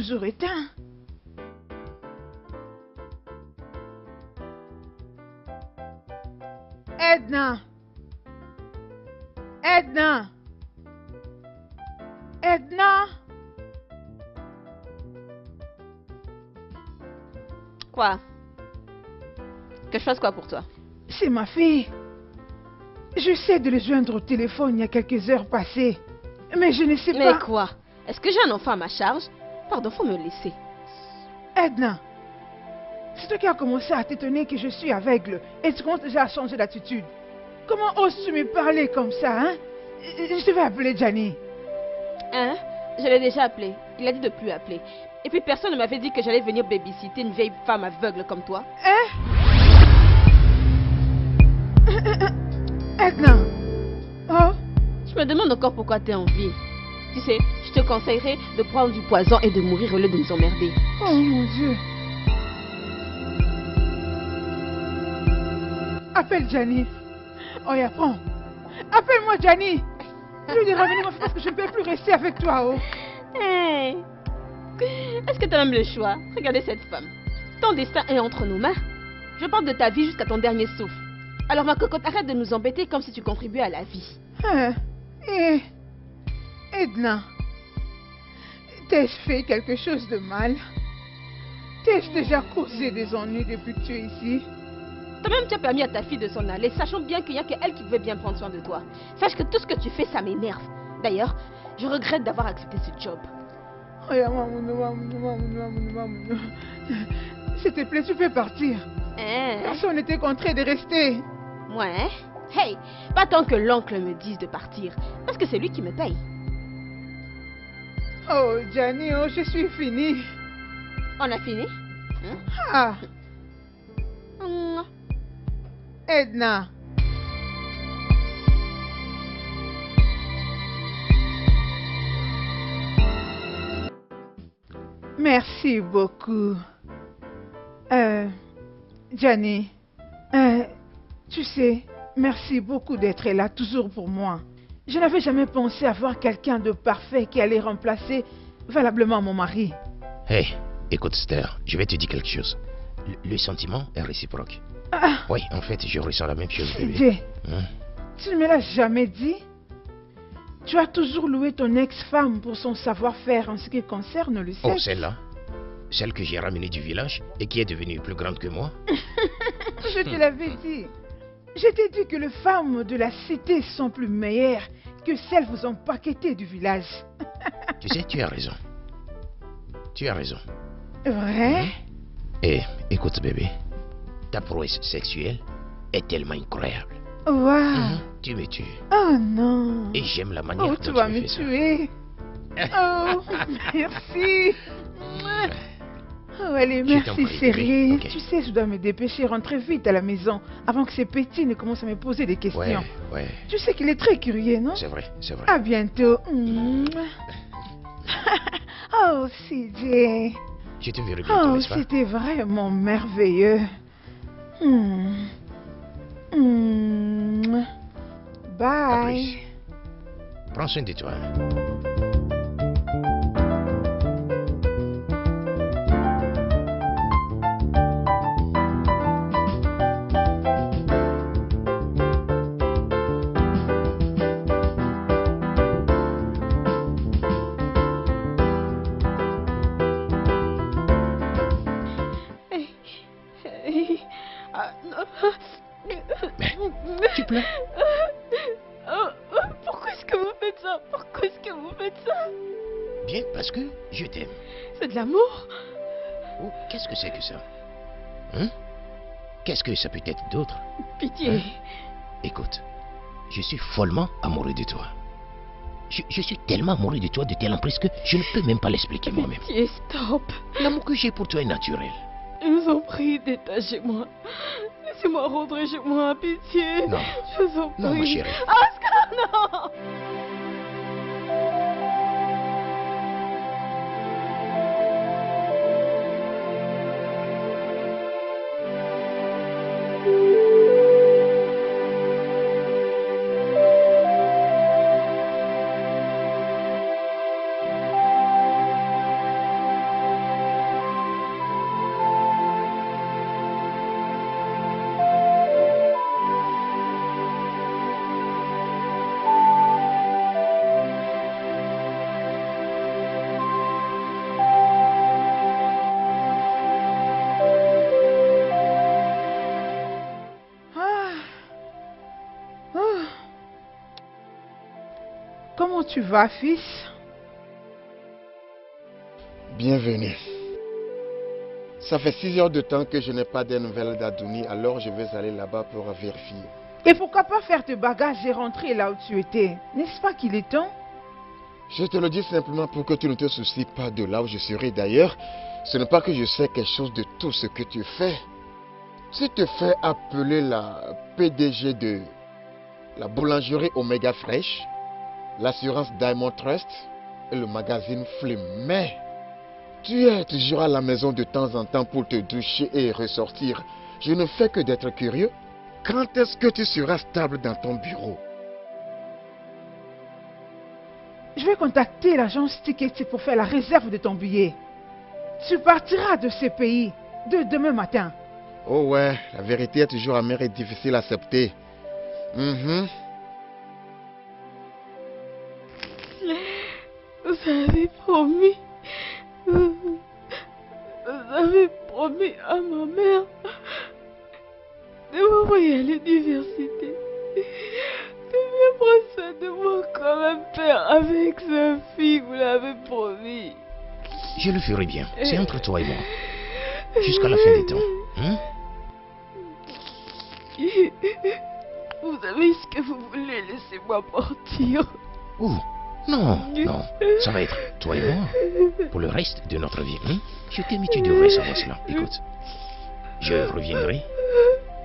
toujours éteint. Edna! Edna! Edna! Quoi? Que je fasse quoi pour toi? C'est ma fille. J'essaie de le joindre au téléphone il y a quelques heures passées. Mais je ne sais Mais pas... quoi? Est-ce que j'ai un enfant à ma charge? Pardon, faut me laisser. Edna, c'est toi qui as commencé à t'étonner que je suis aveugle et tu commences déjà à changer d'attitude. Comment oses-tu me parler comme ça, hein? Je vais appeler Gianni. Hein? Je l'ai déjà appelé. Il a dit de plus appeler. Et puis personne ne m'avait dit que j'allais venir babysitter une vieille femme aveugle comme toi. Hein? Edna! Oh? Je me demande encore pourquoi t'es en vie. Tu sais, je te conseillerais de prendre du poison et de mourir au lieu de nous emmerder. Oh mon Dieu! Appelle Gianni. Oh, et apprends. Appelle-moi Gianni. Lui de revenir parce que je ne peux plus rester avec toi, oh. Hey. Est-ce que tu as même le choix? Regardez cette femme. Ton destin est entre nos mains. Je parle de ta vie jusqu'à ton dernier souffle. Alors ma cocotte, arrête de nous embêter comme si tu contribuais à la vie. Hein? Edna, t'ai-je fait quelque chose de mal? T'ai-je déjà causé des ennuis depuis que tu es ici? Toi-même, tu as permis à ta fille de s'en aller, sachant bien qu'il n'y a qu'elle qui pouvait bien prendre soin de toi. Sache que tout ce que tu fais, ça m'énerve. D'ailleurs, je regrette d'avoir accepté ce job. S'il te plaît, tu peux partir. Personne n'était contraint de rester. Ouais. Hey, pas tant que l'oncle me dise de partir, parce que c'est lui qui me paye. Oh, Gianni, oh, je suis finie. On a fini? Ah. Edna. Merci beaucoup. Gianni, tu sais, merci beaucoup d'être là toujours pour moi. Je n'avais jamais pensé avoir quelqu'un de parfait qui allait remplacer valablement mon mari. Hey, écoute Esther, je vais te dire quelque chose. Le sentiment est réciproque. Ah, Oui, en fait, je ressens la même chose, bébé. Jay, Hein? tu ne me l'as jamais dit? Tu as toujours loué ton ex-femme pour son savoir-faire en ce qui concerne le sexe. Oh, celle-là? Celle que j'ai ramenée du village et qui est devenue plus grande que moi? Je te l'avais dit. Je t'ai dit que les femmes de la cité sont plus meilleures que celles vous empaquetées du village. Tu sais, tu as raison. Tu as raison. Vrai? Et écoute, bébé, ta prouesse sexuelle est tellement incroyable. Waouh! Tu me tues. Oh non! Et j'aime la manière Oh, dont tu tu vas me me fais ça. tuer! Oh, merci! Oh, allez, Je t'en merci, prie, chérie. bébé. Ok. Tu sais, je dois me dépêcher, rentrer vite à la maison avant que ces petits ne commencent à me poser des questions. Ouais, ouais, Tu sais qu'il est très curieux, non? c'est vrai, c'est vrai. À bientôt. Oh, CJ. Je te verrai bientôt, Oh, n'est-ce pas? c'était vraiment merveilleux. À Bye. plus. Prends soin de toi. Tu pleures? Pourquoi est-ce que vous faites ça? Pourquoi est-ce que vous faites ça? Bien, parce que je t'aime. C'est de l'amour? Oh, qu'est-ce que c'est que ça? Hein? Qu'est-ce que ça peut être d'autre? Pitié. Écoute, je suis follement amoureux de toi. Je suis tellement amoureux de toi de telle emprise que je ne peux même pas l'expliquer moi-même. Pitié, stop. L'amour que j'ai pour toi est naturel. Je vous en prie, détachez-moi. Laissez-moi rentrer chez moi, pitié. Non. Je vous en prie. Non, ma chérie. Oscar, non! Comment tu vas, fils? Bienvenue. Ça fait 6 heures de temps que je n'ai pas de nouvelles d'Adouni, alors je vais aller là-bas pour vérifier. Et pourquoi pas faire tes bagages et rentrer là où tu étais? N'est-ce pas qu'il est temps? Je te le dis simplement pour que tu ne te soucies pas de là où je serai. D'ailleurs, ce n'est pas que je sais quelque chose de tout ce que tu fais. Si tu fais appeler la PDG de la boulangerie Omega Fresh, l'assurance Diamond Trust et le magazine Flim, mais tu es toujours à la maison de temps en temps pour te doucher et ressortir. Je ne fais que d'être curieux. Quand est-ce que tu seras stable dans ton bureau? Je vais contacter l'agence Ticket pour faire la réserve de ton billet. Tu partiras de ce pays demain matin. Oh ouais, la vérité est toujours amère et difficile à accepter. Vous avez promis. Vous avez promis à ma mère de m'envoyer à l'université. De bien prendre soin de moi comme un père avec sa fille, vous l'avez promis. Je le ferai bien. C'est entre toi et moi. Jusqu'à la fin des temps. Hein? Vous savez ce que vous voulez, laissez-moi partir. Oh, non, non. Ça va être toi et moi pour le reste de notre vie. Hein? Je t'aime et tu devrais savoir cela. Écoute, je reviendrai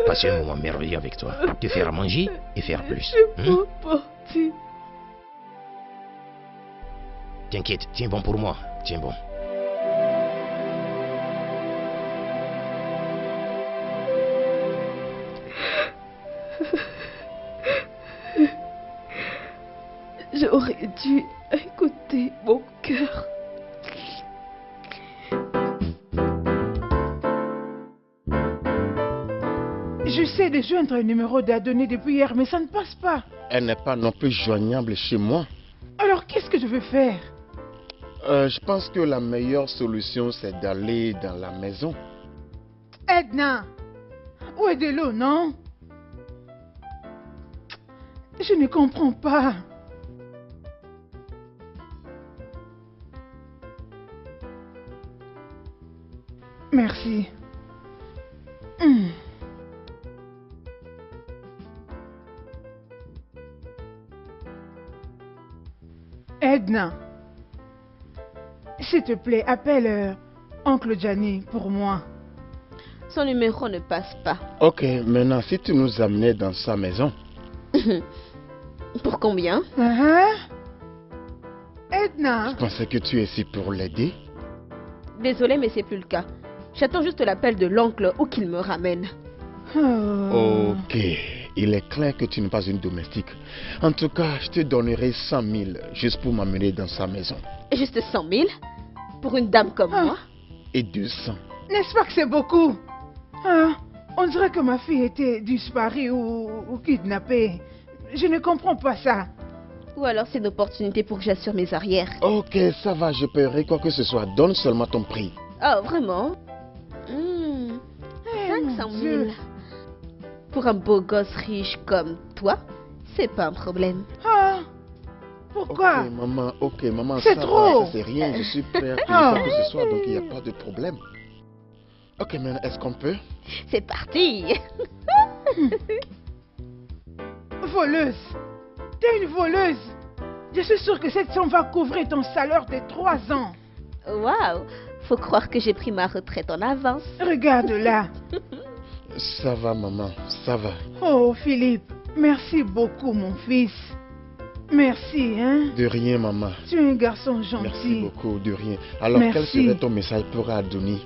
passer un moment merveilleux avec toi. Te faire manger et faire plus. Hein? Partir. T'inquiète, tiens bon pour moi. Tiens bon. J'aurais dû écouter mon cœur. J'essaie de joindre le numéro d'Adouni depuis hier, mais ça ne passe pas. Elle n'est pas non plus joignable chez moi. Alors qu'est-ce que je veux faire? Je pense que la meilleure solution, c'est d'aller dans la maison. Edna, où est de l'eau, non? Je ne comprends pas. Merci. Edna, s'il te plaît, appelle Oncle Gianni pour moi. Son numéro ne passe pas. Ok, maintenant, si tu nous amenais dans sa maison. Pour combien? Edna. Je pensais que tu es ici pour l'aider. Désolée, mais c'est plus le cas. J'attends juste l'appel de l'oncle ou qu'il me ramène. Ok, il est clair que tu n'es pas une domestique. En tout cas, je te donnerai 100 000 juste pour m'amener dans sa maison. Juste 100 000? Pour une dame comme moi? Et 200. N'est-ce pas que c'est beaucoup? On dirait que ma fille était disparue ou kidnappée. Je ne comprends pas ça. Ou alors c'est une opportunité pour que j'assure mes arrières. Ok, ça va, je paierai quoi que ce soit. Donne seulement ton prix. Oh, vraiment? 500 000. Pour un beau gosse riche comme toi, c'est pas un problème. Pourquoi? Ok, maman, c'est ça trop. va, ça c'est rien. Je suis prêt à payer quoi que ce soit, donc il n'y a pas de problème. Ok, maintenant, est-ce qu'on peut? C'est parti. Voleuse. T'es une voleuse. Je suis sûre que cette somme va couvrir ton salaire de 3 ans. Waouh. Faut croire que j'ai pris ma retraite en avance. Regarde là. Ça va, maman, ça va. Oh, Philippe, merci beaucoup, mon fils. Merci, hein. De rien, maman. Tu es un garçon gentil. Merci beaucoup, de rien. Alors, quel serait ton message pour Adouni?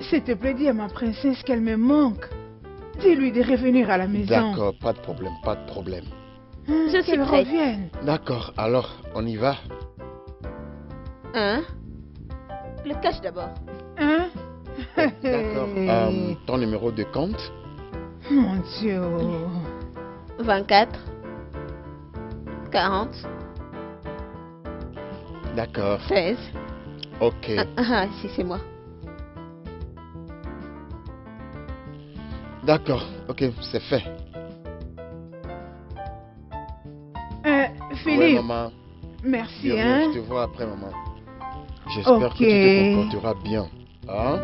S'il te plaît, dis à ma princesse qu'elle me manque. Dis-lui de revenir à la maison. D'accord, pas de problème, pas de problème. Je suis prête. Revienne. D'accord, alors, on y va. Hein? Le cash d'abord. Hein? D'accord. Ton numéro de compte? Mon Dieu. 24. 40. D'accord. 16. Ok. Si, c'est moi. D'accord, ok, c'est fait. Philippe. Ouais, maman. Merci, De rien, hein. je te vois après, maman. J'espère que tu te comporteras bien. Hein?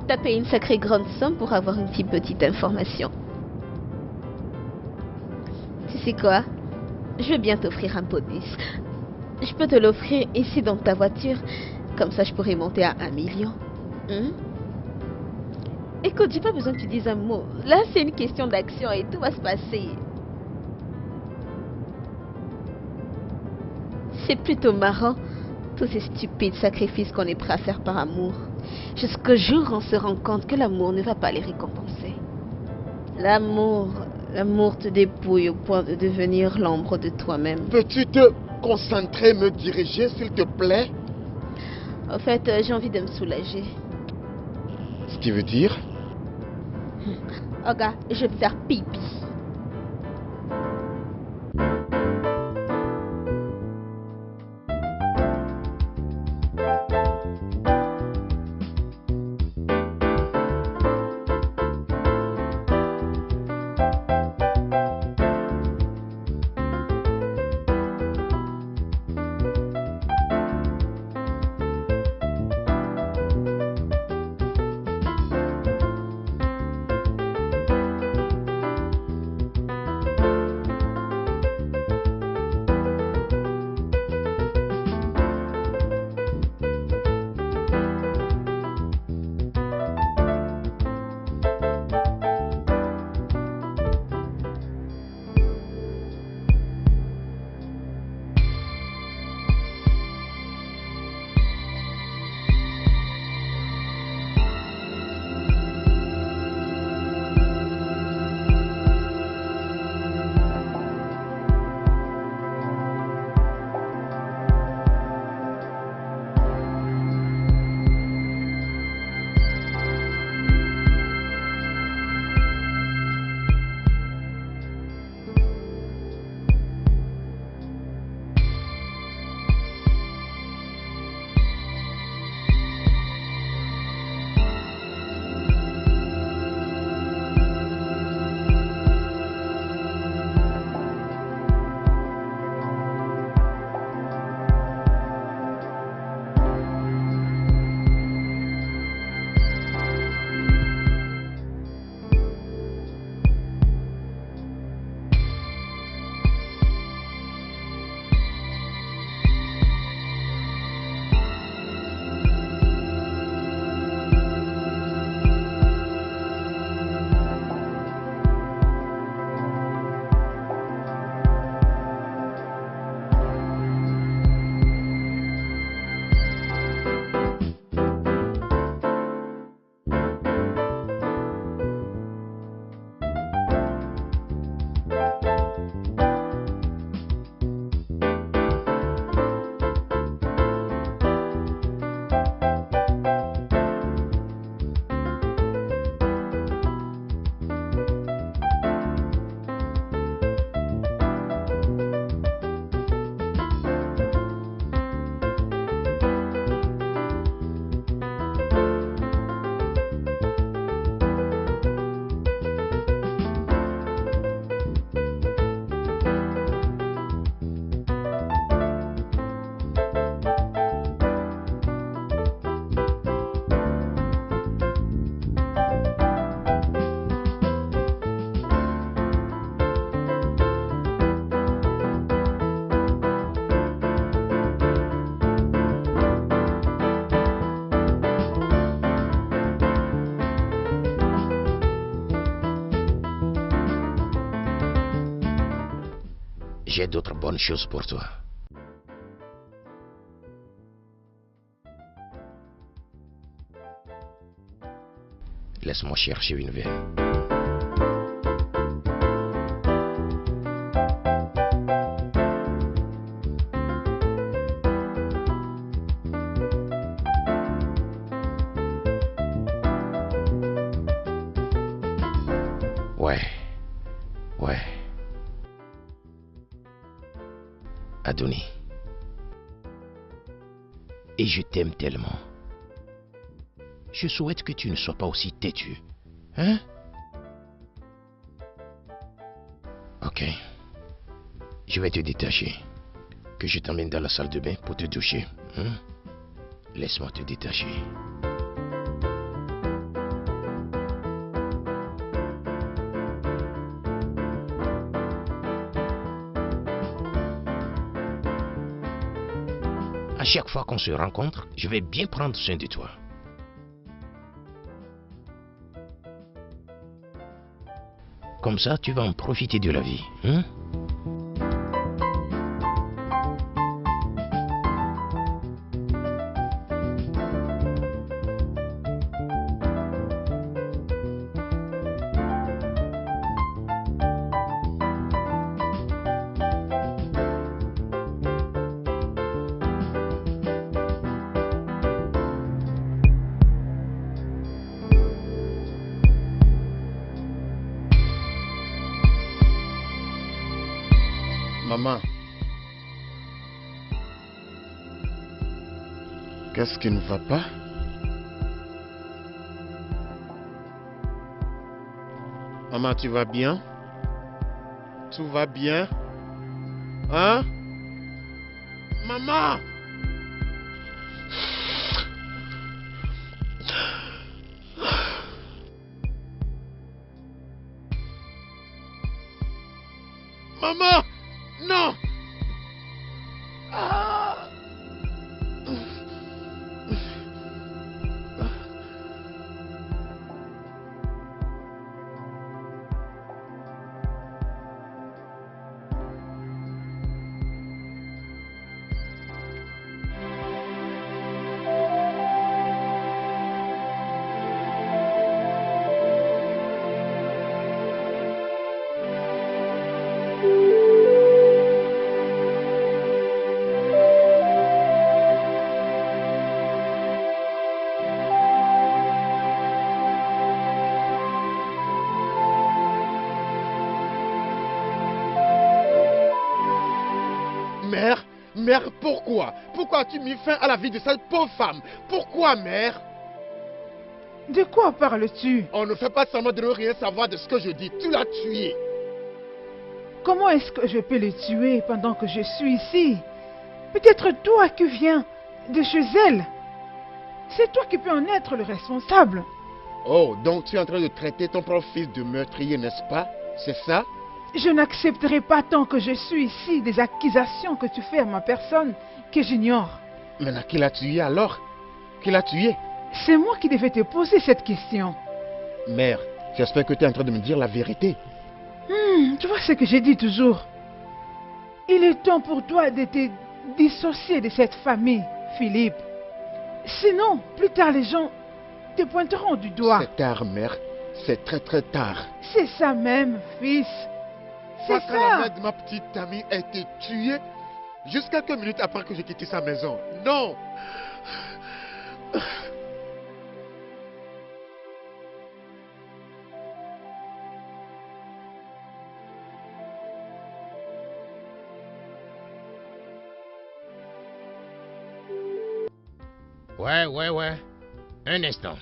T'as payé une sacrée grande somme pour avoir une si petite information. Tu sais quoi? Je vais bien t'offrir un bonus. Je peux te l'offrir ici dans ta voiture. Comme ça, je pourrais monter à 1 million. Écoute, j'ai pas besoin que tu dises un mot. Là, c'est une question d'action et tout va se passer. C'est plutôt marrant, tous ces stupides sacrifices qu'on est prêt à faire par amour. Jusqu'au jour où on se rend compte que l'amour ne va pas les récompenser. L'amour te dépouille au point de devenir l'ombre de toi-même. Peux-tu te concentrer, me diriger, s'il te plaît? En fait, j'ai envie de me soulager. Ce qui veut dire? Oh gars, je vais me faire pipi. J'ai d'autres bonnes choses pour toi. Laisse-moi chercher une verre. Ouais. Adonis. Et je t'aime tellement. je souhaite que tu ne sois pas aussi têtu. Hein? Ok. Je vais te détacher. Que je t'emmène dans la salle de bain pour te doucher. Hein? Laisse-moi te détacher. À chaque fois qu'on se rencontre, je vais bien prendre soin de toi. Comme ça, tu vas en profiter de la vie. Hein? Maman, qu'est-ce qui ne va pas? Maman, tu vas bien? Tout va bien? Hein? Maman! Maman! Non! Ah! Mère, mère, pourquoi? Pourquoi as-tu mis fin à la vie de cette pauvre femme? Pourquoi, mère? De quoi parles-tu? On ne fait pas semblant de ne rien savoir de ce que je dis. Tu l'as tué. Comment est-ce que je peux le tuer pendant que je suis ici? Peut-être toi qui viens de chez elle. C'est toi qui peux en être le responsable. Oh, donc tu es en train de traiter ton propre fils de meurtrier, n'est-ce pas? C'est ça? Je n'accepterai pas tant que je suis ici des accusations que tu fais à ma personne que j'ignore. Maintenant, qui l'a tué alors? Qui l'a tué? C'est moi qui devais te poser cette question. Mère, j'espère que tu es en train de me dire la vérité. Tu vois ce que j'ai dit toujours. Il est temps pour toi de te dissocier de cette famille, Philippe. Sinon, plus tard les gens te pointeront du doigt. C'est tard, mère. C'est très très tard. C'est ça même, fils. C'est Parce que la ça. mère de ma petite amie a été tuée juste quelques minutes après que j'ai quitté sa maison. Non! Ouais. Un instant.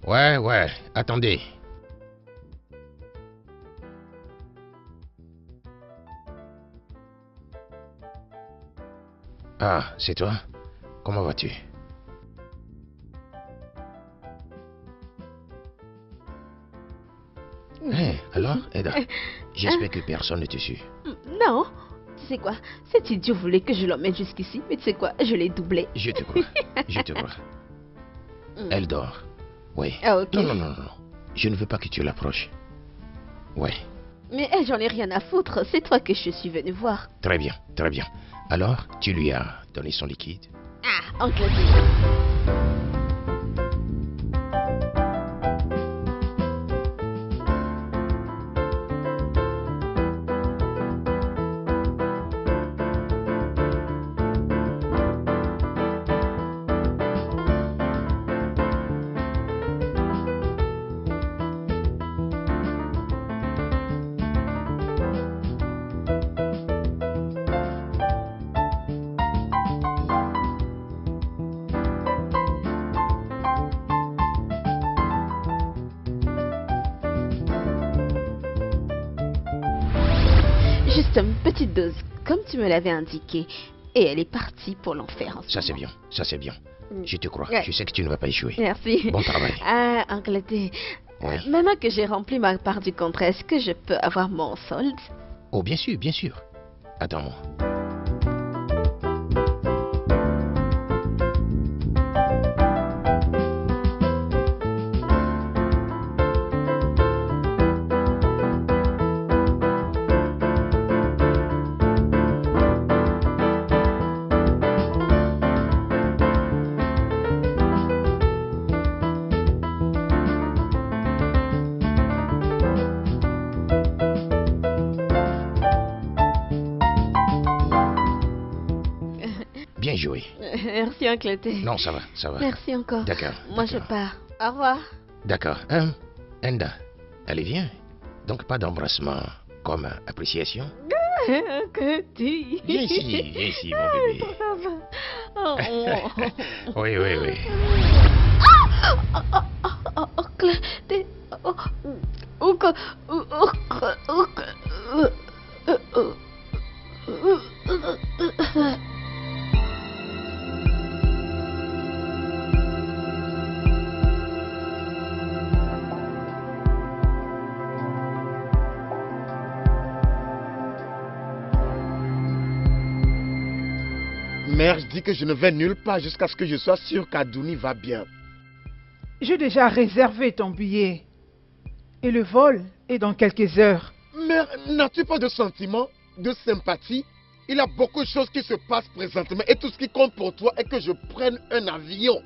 Ouais. Attendez. Ah, c'est toi? Comment vas-tu? Alors, Eda, j'espère que personne ne te suit. Non. Tu sais quoi? Cet idiot voulait que je l'emmène jusqu'ici, mais tu sais quoi? Je l'ai doublé. Je te crois. Elle dort. Oui. Ah, ok. Non. Je ne veux pas que tu l'approches. Ouais. Mais j'en ai rien à foutre. C'est toi que je suis venu voir. Très bien. Alors, tu lui as donné son liquide? Ah, enculé. petite dose, comme tu me l'avais indiqué. Et elle est partie pour l'enfer en ce Ça c'est moment. bien, ça c'est bien. Je te crois, Ouais. je sais que tu ne vas pas échouer. Merci. Bon travail. Ah, Oncle T, Oui. maintenant que j'ai rempli ma part du contrat, est-ce que je peux avoir mon solde? Oh, bien sûr, bien sûr. Attends-moi. Bien joué. Merci, Oncle T. Non, ça va, ça va. Merci encore. D'accord. Moi, je d'accord. pars. Au revoir. D'accord. Enda, allez, viens. Donc, pas d'embrassement comme appréciation. Oncle T. Viens ici, mon bébé. Oh. Oui, oui, oui. Oncle T. Oncle. Mère, je dis que je ne vais nulle part jusqu'à ce que je sois sûr qu'Adouni va bien. J'ai déjà réservé ton billet. Et le vol est dans quelques heures. Mère, n'as-tu pas de sentiments, de sympathie? Il y a beaucoup de choses qui se passent présentement et tout ce qui compte pour toi est que je prenne un avion.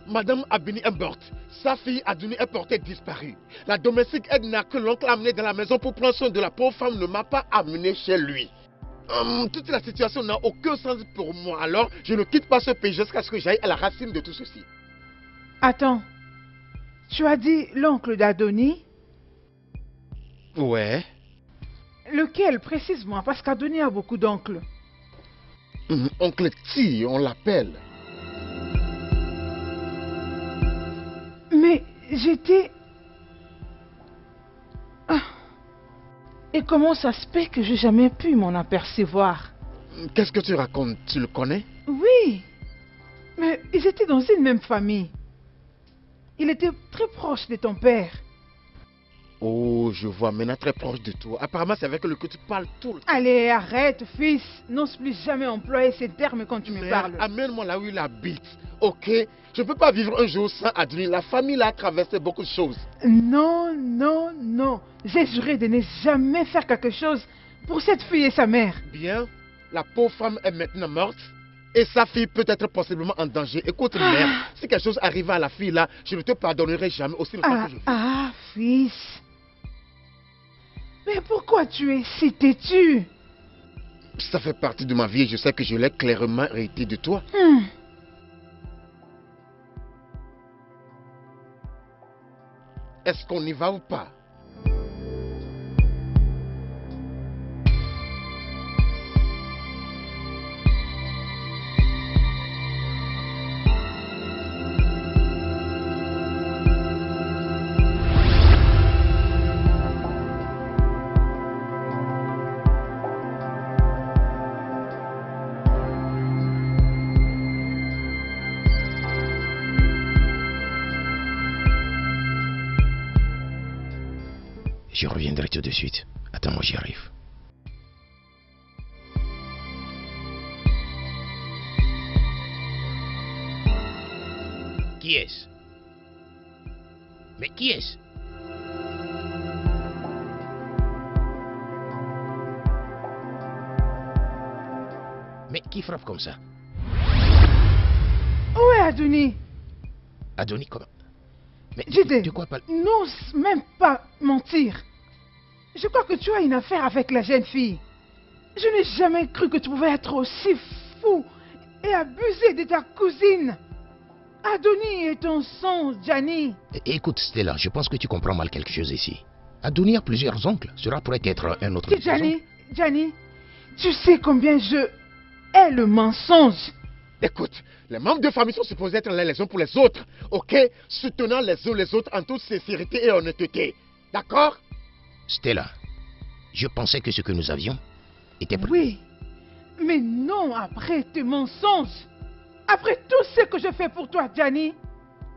Madame Abini Humbert, sa fille Adouni est portée disparue. La domestique Edna que l'oncle a amenée dans la maison pour prendre soin de la pauvre femme ne m'a pas amené chez lui. Toute la situation n'a aucun sens pour moi. Alors, je ne quitte pas ce pays jusqu'à ce que j'aille à la racine de tout ceci. Attends. Tu as dit l'oncle d'Adoni? Ouais. Lequel précisément? Parce qu'Adoni a beaucoup d'oncles. Oncle T, on l'appelle. Mais j'étais... Ah. Et comment ça se fait que j'ai jamais pu m'en apercevoir? Qu'est-ce que tu racontes? Tu le connais? Oui. Mais ils étaient dans une même famille. Il était très proche de ton père. Oh, je vois, maintenant très proche de toi. Apparemment, c'est avec lui que tu parles tout le temps. Allez, arrête, fils. N'ose plus jamais employer ces termes quand tu me Mère, parles. amène-moi là où il habite, ok? Je ne peux pas vivre un jour sans Adouni. La famille là a traversé beaucoup de choses. Non, non, non. J'ai juré de ne jamais faire quelque chose pour cette fille et sa mère. Bien, la pauvre femme est maintenant morte. Et sa fille peut être possiblement en danger. Écoute, mère, si quelque chose arrive à la fille là, je ne te pardonnerai jamais aussi longtemps que je vis. Fils. Mais pourquoi tu es si têtu? Ça fait partie de ma vie et je sais que je l'ai clairement hérité de toi. Est-ce qu'on y va ou pas? Je reviendrai tout de suite. Attends-moi, j'y arrive. Qui est-ce? Mais qui est-ce? Mais qui frappe comme ça? Où est Adouni? Adouni, comment? Mais Jide, de quoi parle? n'ose même pas mentir. Je crois que tu as une affaire avec la jeune fille. Je n'ai jamais cru que tu pouvais être aussi fou et abuser de ta cousine. Adouni est ton sang, Gianni. Écoute, Stella, je pense que tu comprends mal quelque chose ici. Adouni a plusieurs oncles. Cela pourrait être un autre. Gianni, tu sais combien je hais le mensonge. Écoute, les membres de famille sont supposés être là les uns pour les autres, ok? Soutenant les uns les autres en toute sincérité et honnêteté. D'accord? Stella, je pensais que ce que nous avions, était prêt. Oui, mais non après tes mensonges. Après tout ce que je fais pour toi, Gianni,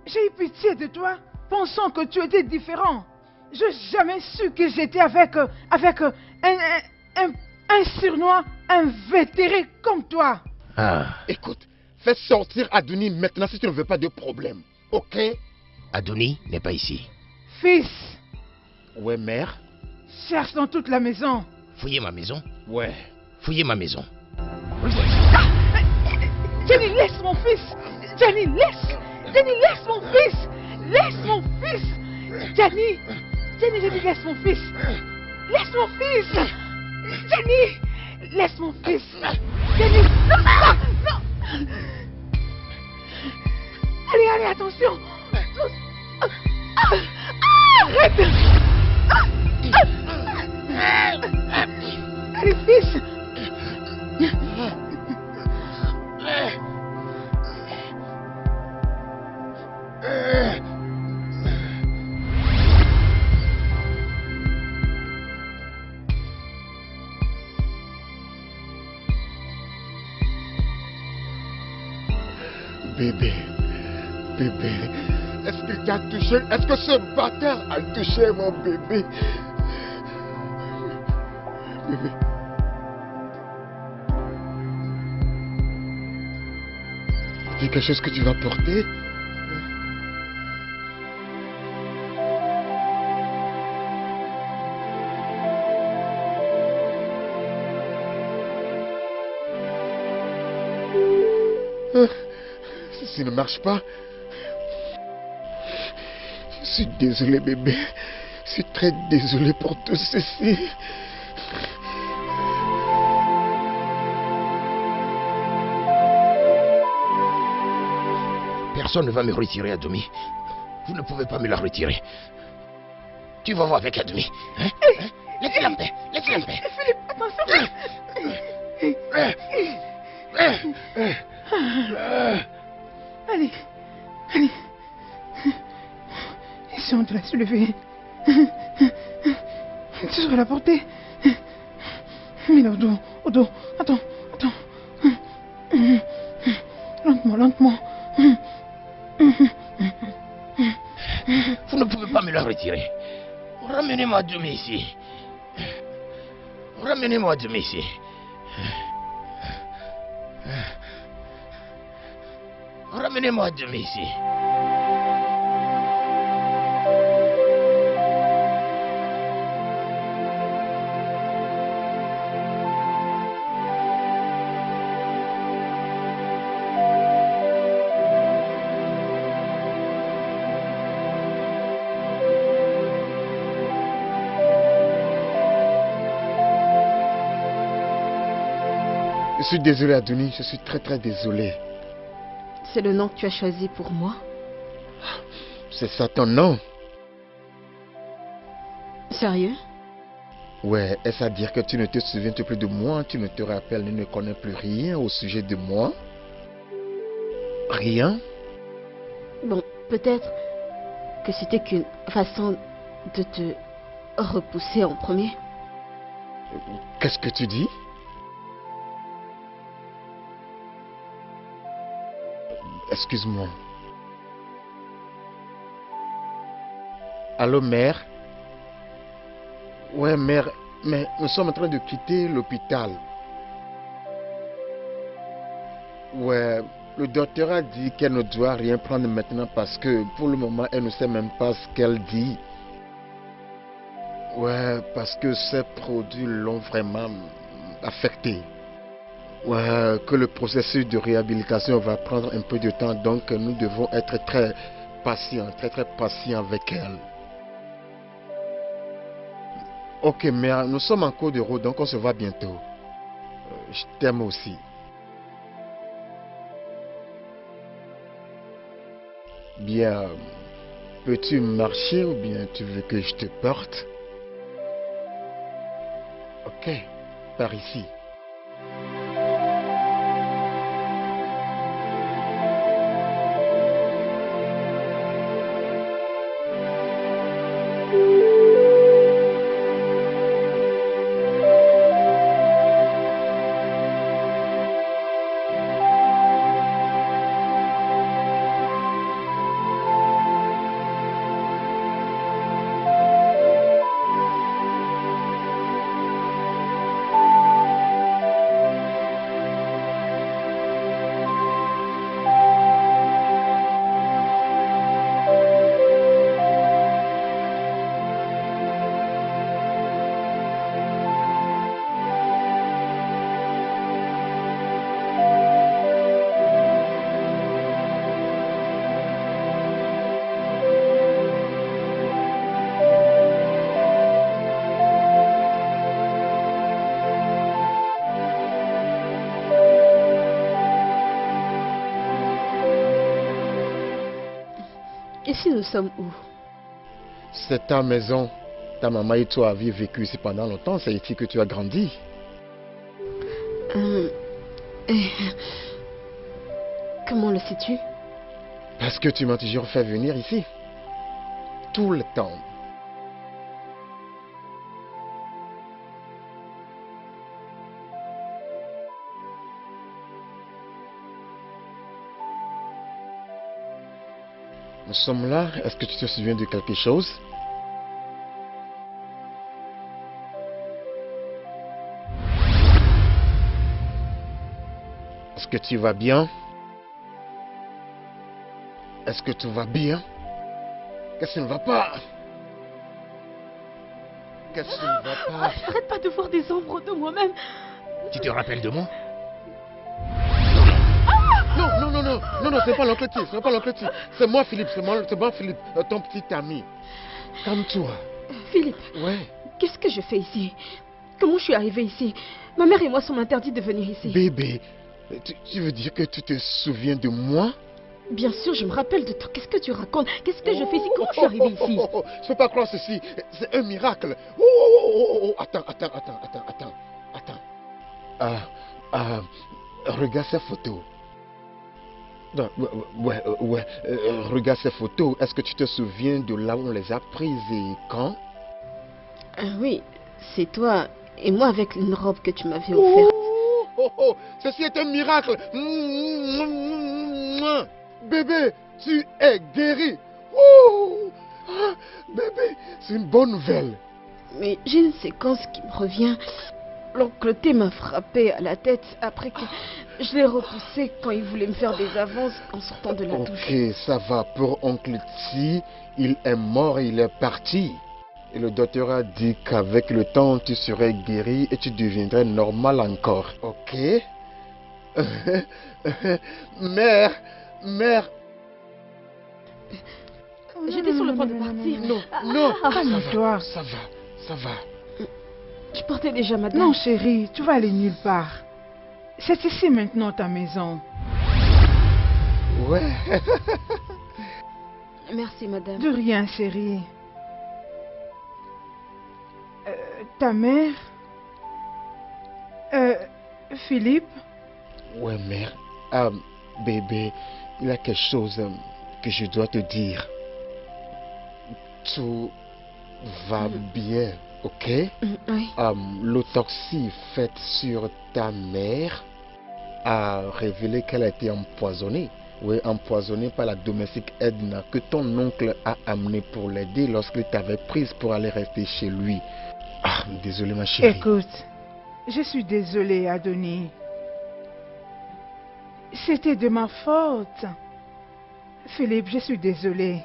j'ai eu pitié de toi, pensant que tu étais différent. Je n'ai jamais su que j'étais avec un surnois invétéré comme toi. Ah, Écoute, fais sortir Adouni maintenant si tu ne veux pas de problème. Ok? Adouni n'est pas ici. Fils, Ouais, mère? cherche dans toute la maison. Fouillez ma maison. Ouais. Fouillez ma maison. Gianni, laisse mon fils. Gianni, laisse. Gianni, laisse mon fils. Laisse mon fils. Gianni, Gianni, je dis laisse mon fils. Laisse mon fils. Gianni, laisse mon fils. Gianni, non, non, non. Allez, allez, attention. Arrête. Allez, fils. Bébé, bébé, est-ce qu'il t'a touché? Est-ce que ce bâtard a touché mon bébé? Bébé. C'est quelque chose que tu vas porter? Ceci ne marche pas. Je suis désolé, bébé. Je suis très désolé pour tout ceci. Personne ne va me retirer Adoumi. Vous ne pouvez pas me la retirer. Tu vas voir avec Adoumi. Hein? Hein? Laissez-la en paix. Laissez-la en paix. Philippe, attention. Allez, allez. Et si on te l'a soulevé, tu seras à la portée. Mets-la au dos, Attends. Lentement. Vous ne pouvez pas me la retirer. Ramenez-moi Adoumi ici. Ramenez-moi Adoumi ici. Ramenez-moi Adoumi ici. Je suis désolé, Adouni. Je suis très désolé. C'est le nom que tu as choisi pour moi? C'est ça ton nom? Sérieux? Ouais, est-ce à dire que tu ne te souviens plus de moi? Tu ne te rappelles, ne connais plus rien au sujet de moi? Rien? Bon, peut-être que c'était qu'une façon de te repousser en premier. Qu'est-ce que tu dis? Excuse-moi. Allô, mère? Ouais, mère, mais nous sommes en train de quitter l'hôpital. Ouais, le docteur a dit qu'elle ne doit rien prendre maintenant parce que pour le moment, elle ne sait même pas ce qu'elle dit. Ouais, parce que ces produits l'ont vraiment affectée. Ouais, que le processus de réhabilitation va prendre un peu de temps, donc nous devons être très patients, très patients avec elle. Ok, mais nous sommes en cours de route, donc on se voit bientôt. Je t'aime aussi. Bien, peux-tu marcher ou bien tu veux que je te porte? Ok, par ici. Ici, nous sommes où? C'est ta maison. Ta maman et toi avez vécu ici pendant longtemps. C'est ici que tu as grandi. Euh, Comment le sais-tu? Parce que tu m'as toujours fait venir ici. Tout le temps. Nous sommes là. Est-ce que tu te souviens de quelque chose? Est-ce que tu vas bien? Est-ce que tout va bien? Qu'est-ce qui ne va pas? Qu'est-ce qui ne va pas? J'arrête pas de voir des ombres de moi-même. Tu te rappelles de moi? Non, non, non, non, non, non, c'est pas l'oncle T, c'est pas l'oncle T. C'est moi Philippe, c'est moi Philippe, ton petit ami. Calme-toi. Philippe, Ouais. qu'est-ce que je fais ici? Comment je suis arrivée ici? Ma mère et moi sommes interdits de venir ici. Bébé, tu veux dire que tu te souviens de moi? Bien sûr, je me rappelle de toi. Qu'est-ce que tu racontes? Qu'est-ce que je fais ici? Comment je suis arrivée ici? Je peux pas croire ceci. C'est un miracle. Attends. Regarde ces photos. Non, ouais. Regarde ces photos. Est-ce que tu te souviens de là où on les a prises et quand? Oui, c'est toi et moi avec une robe que tu m'avais offerte. Ceci est un miracle. Bébé, tu es guéri. Bébé, c'est une bonne nouvelle. Mais j'ai une séquence qui me revient. L'oncle T m'a frappé à la tête après que je l'ai repoussé quand il voulait me faire des avances en sortant de la douche. Ok, ça va. Pour oncle T, il est mort et il est parti. Et le docteur a dit qu'avec le temps, tu serais guéri et tu deviendrais normal encore. Ok? Mère. J'étais sur le point de partir. Non. Calme-toi. Ça va. Je portais déjà madame. Non, chérie, tu vas aller nulle part. C'est ici maintenant ta maison. Ouais. Merci madame. De rien, chérie. Ta mère? Philippe? Ouais, mère. Bébé, il y a quelque chose que je dois te dire. Tout va bien, ok? Oui. L'autopsie faite sur ta mère a révélé qu'elle a été empoisonnée. Oui, empoisonnée par la domestique Edna que ton oncle a amenée pour l'aider lorsqu'il t'avait prise pour aller rester chez lui. Désolé ma chérie. Écoute, je suis désolée, Adonis. C'était de ma faute. Philippe, je suis désolée.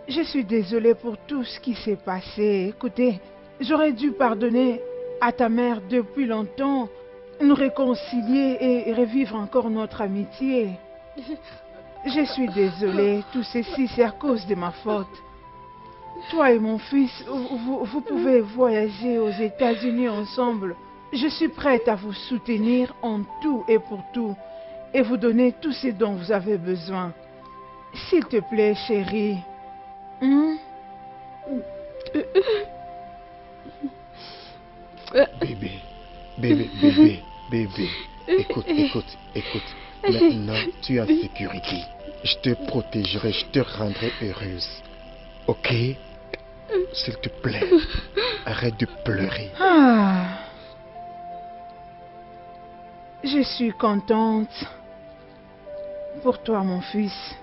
Je suis désolée pour tout ce qui s'est passé. Écoutez, j'aurais dû pardonner à ta mère depuis longtemps, nous réconcilier et revivre encore notre amitié. Je suis désolée, tout ceci c'est à cause de ma faute. Toi et mon fils, vous pouvez voyager aux États-Unis ensemble. Je suis prête à vous soutenir en tout et pour tout et vous donner tout ce dont vous avez besoin. S'il te plaît, chérie. Bébé. Écoute. Maintenant, tu es en sécurité. Je te protégerai, je te rendrai heureuse. Ok? S'il te plaît, arrête de pleurer. Je suis contente pour toi, mon fils.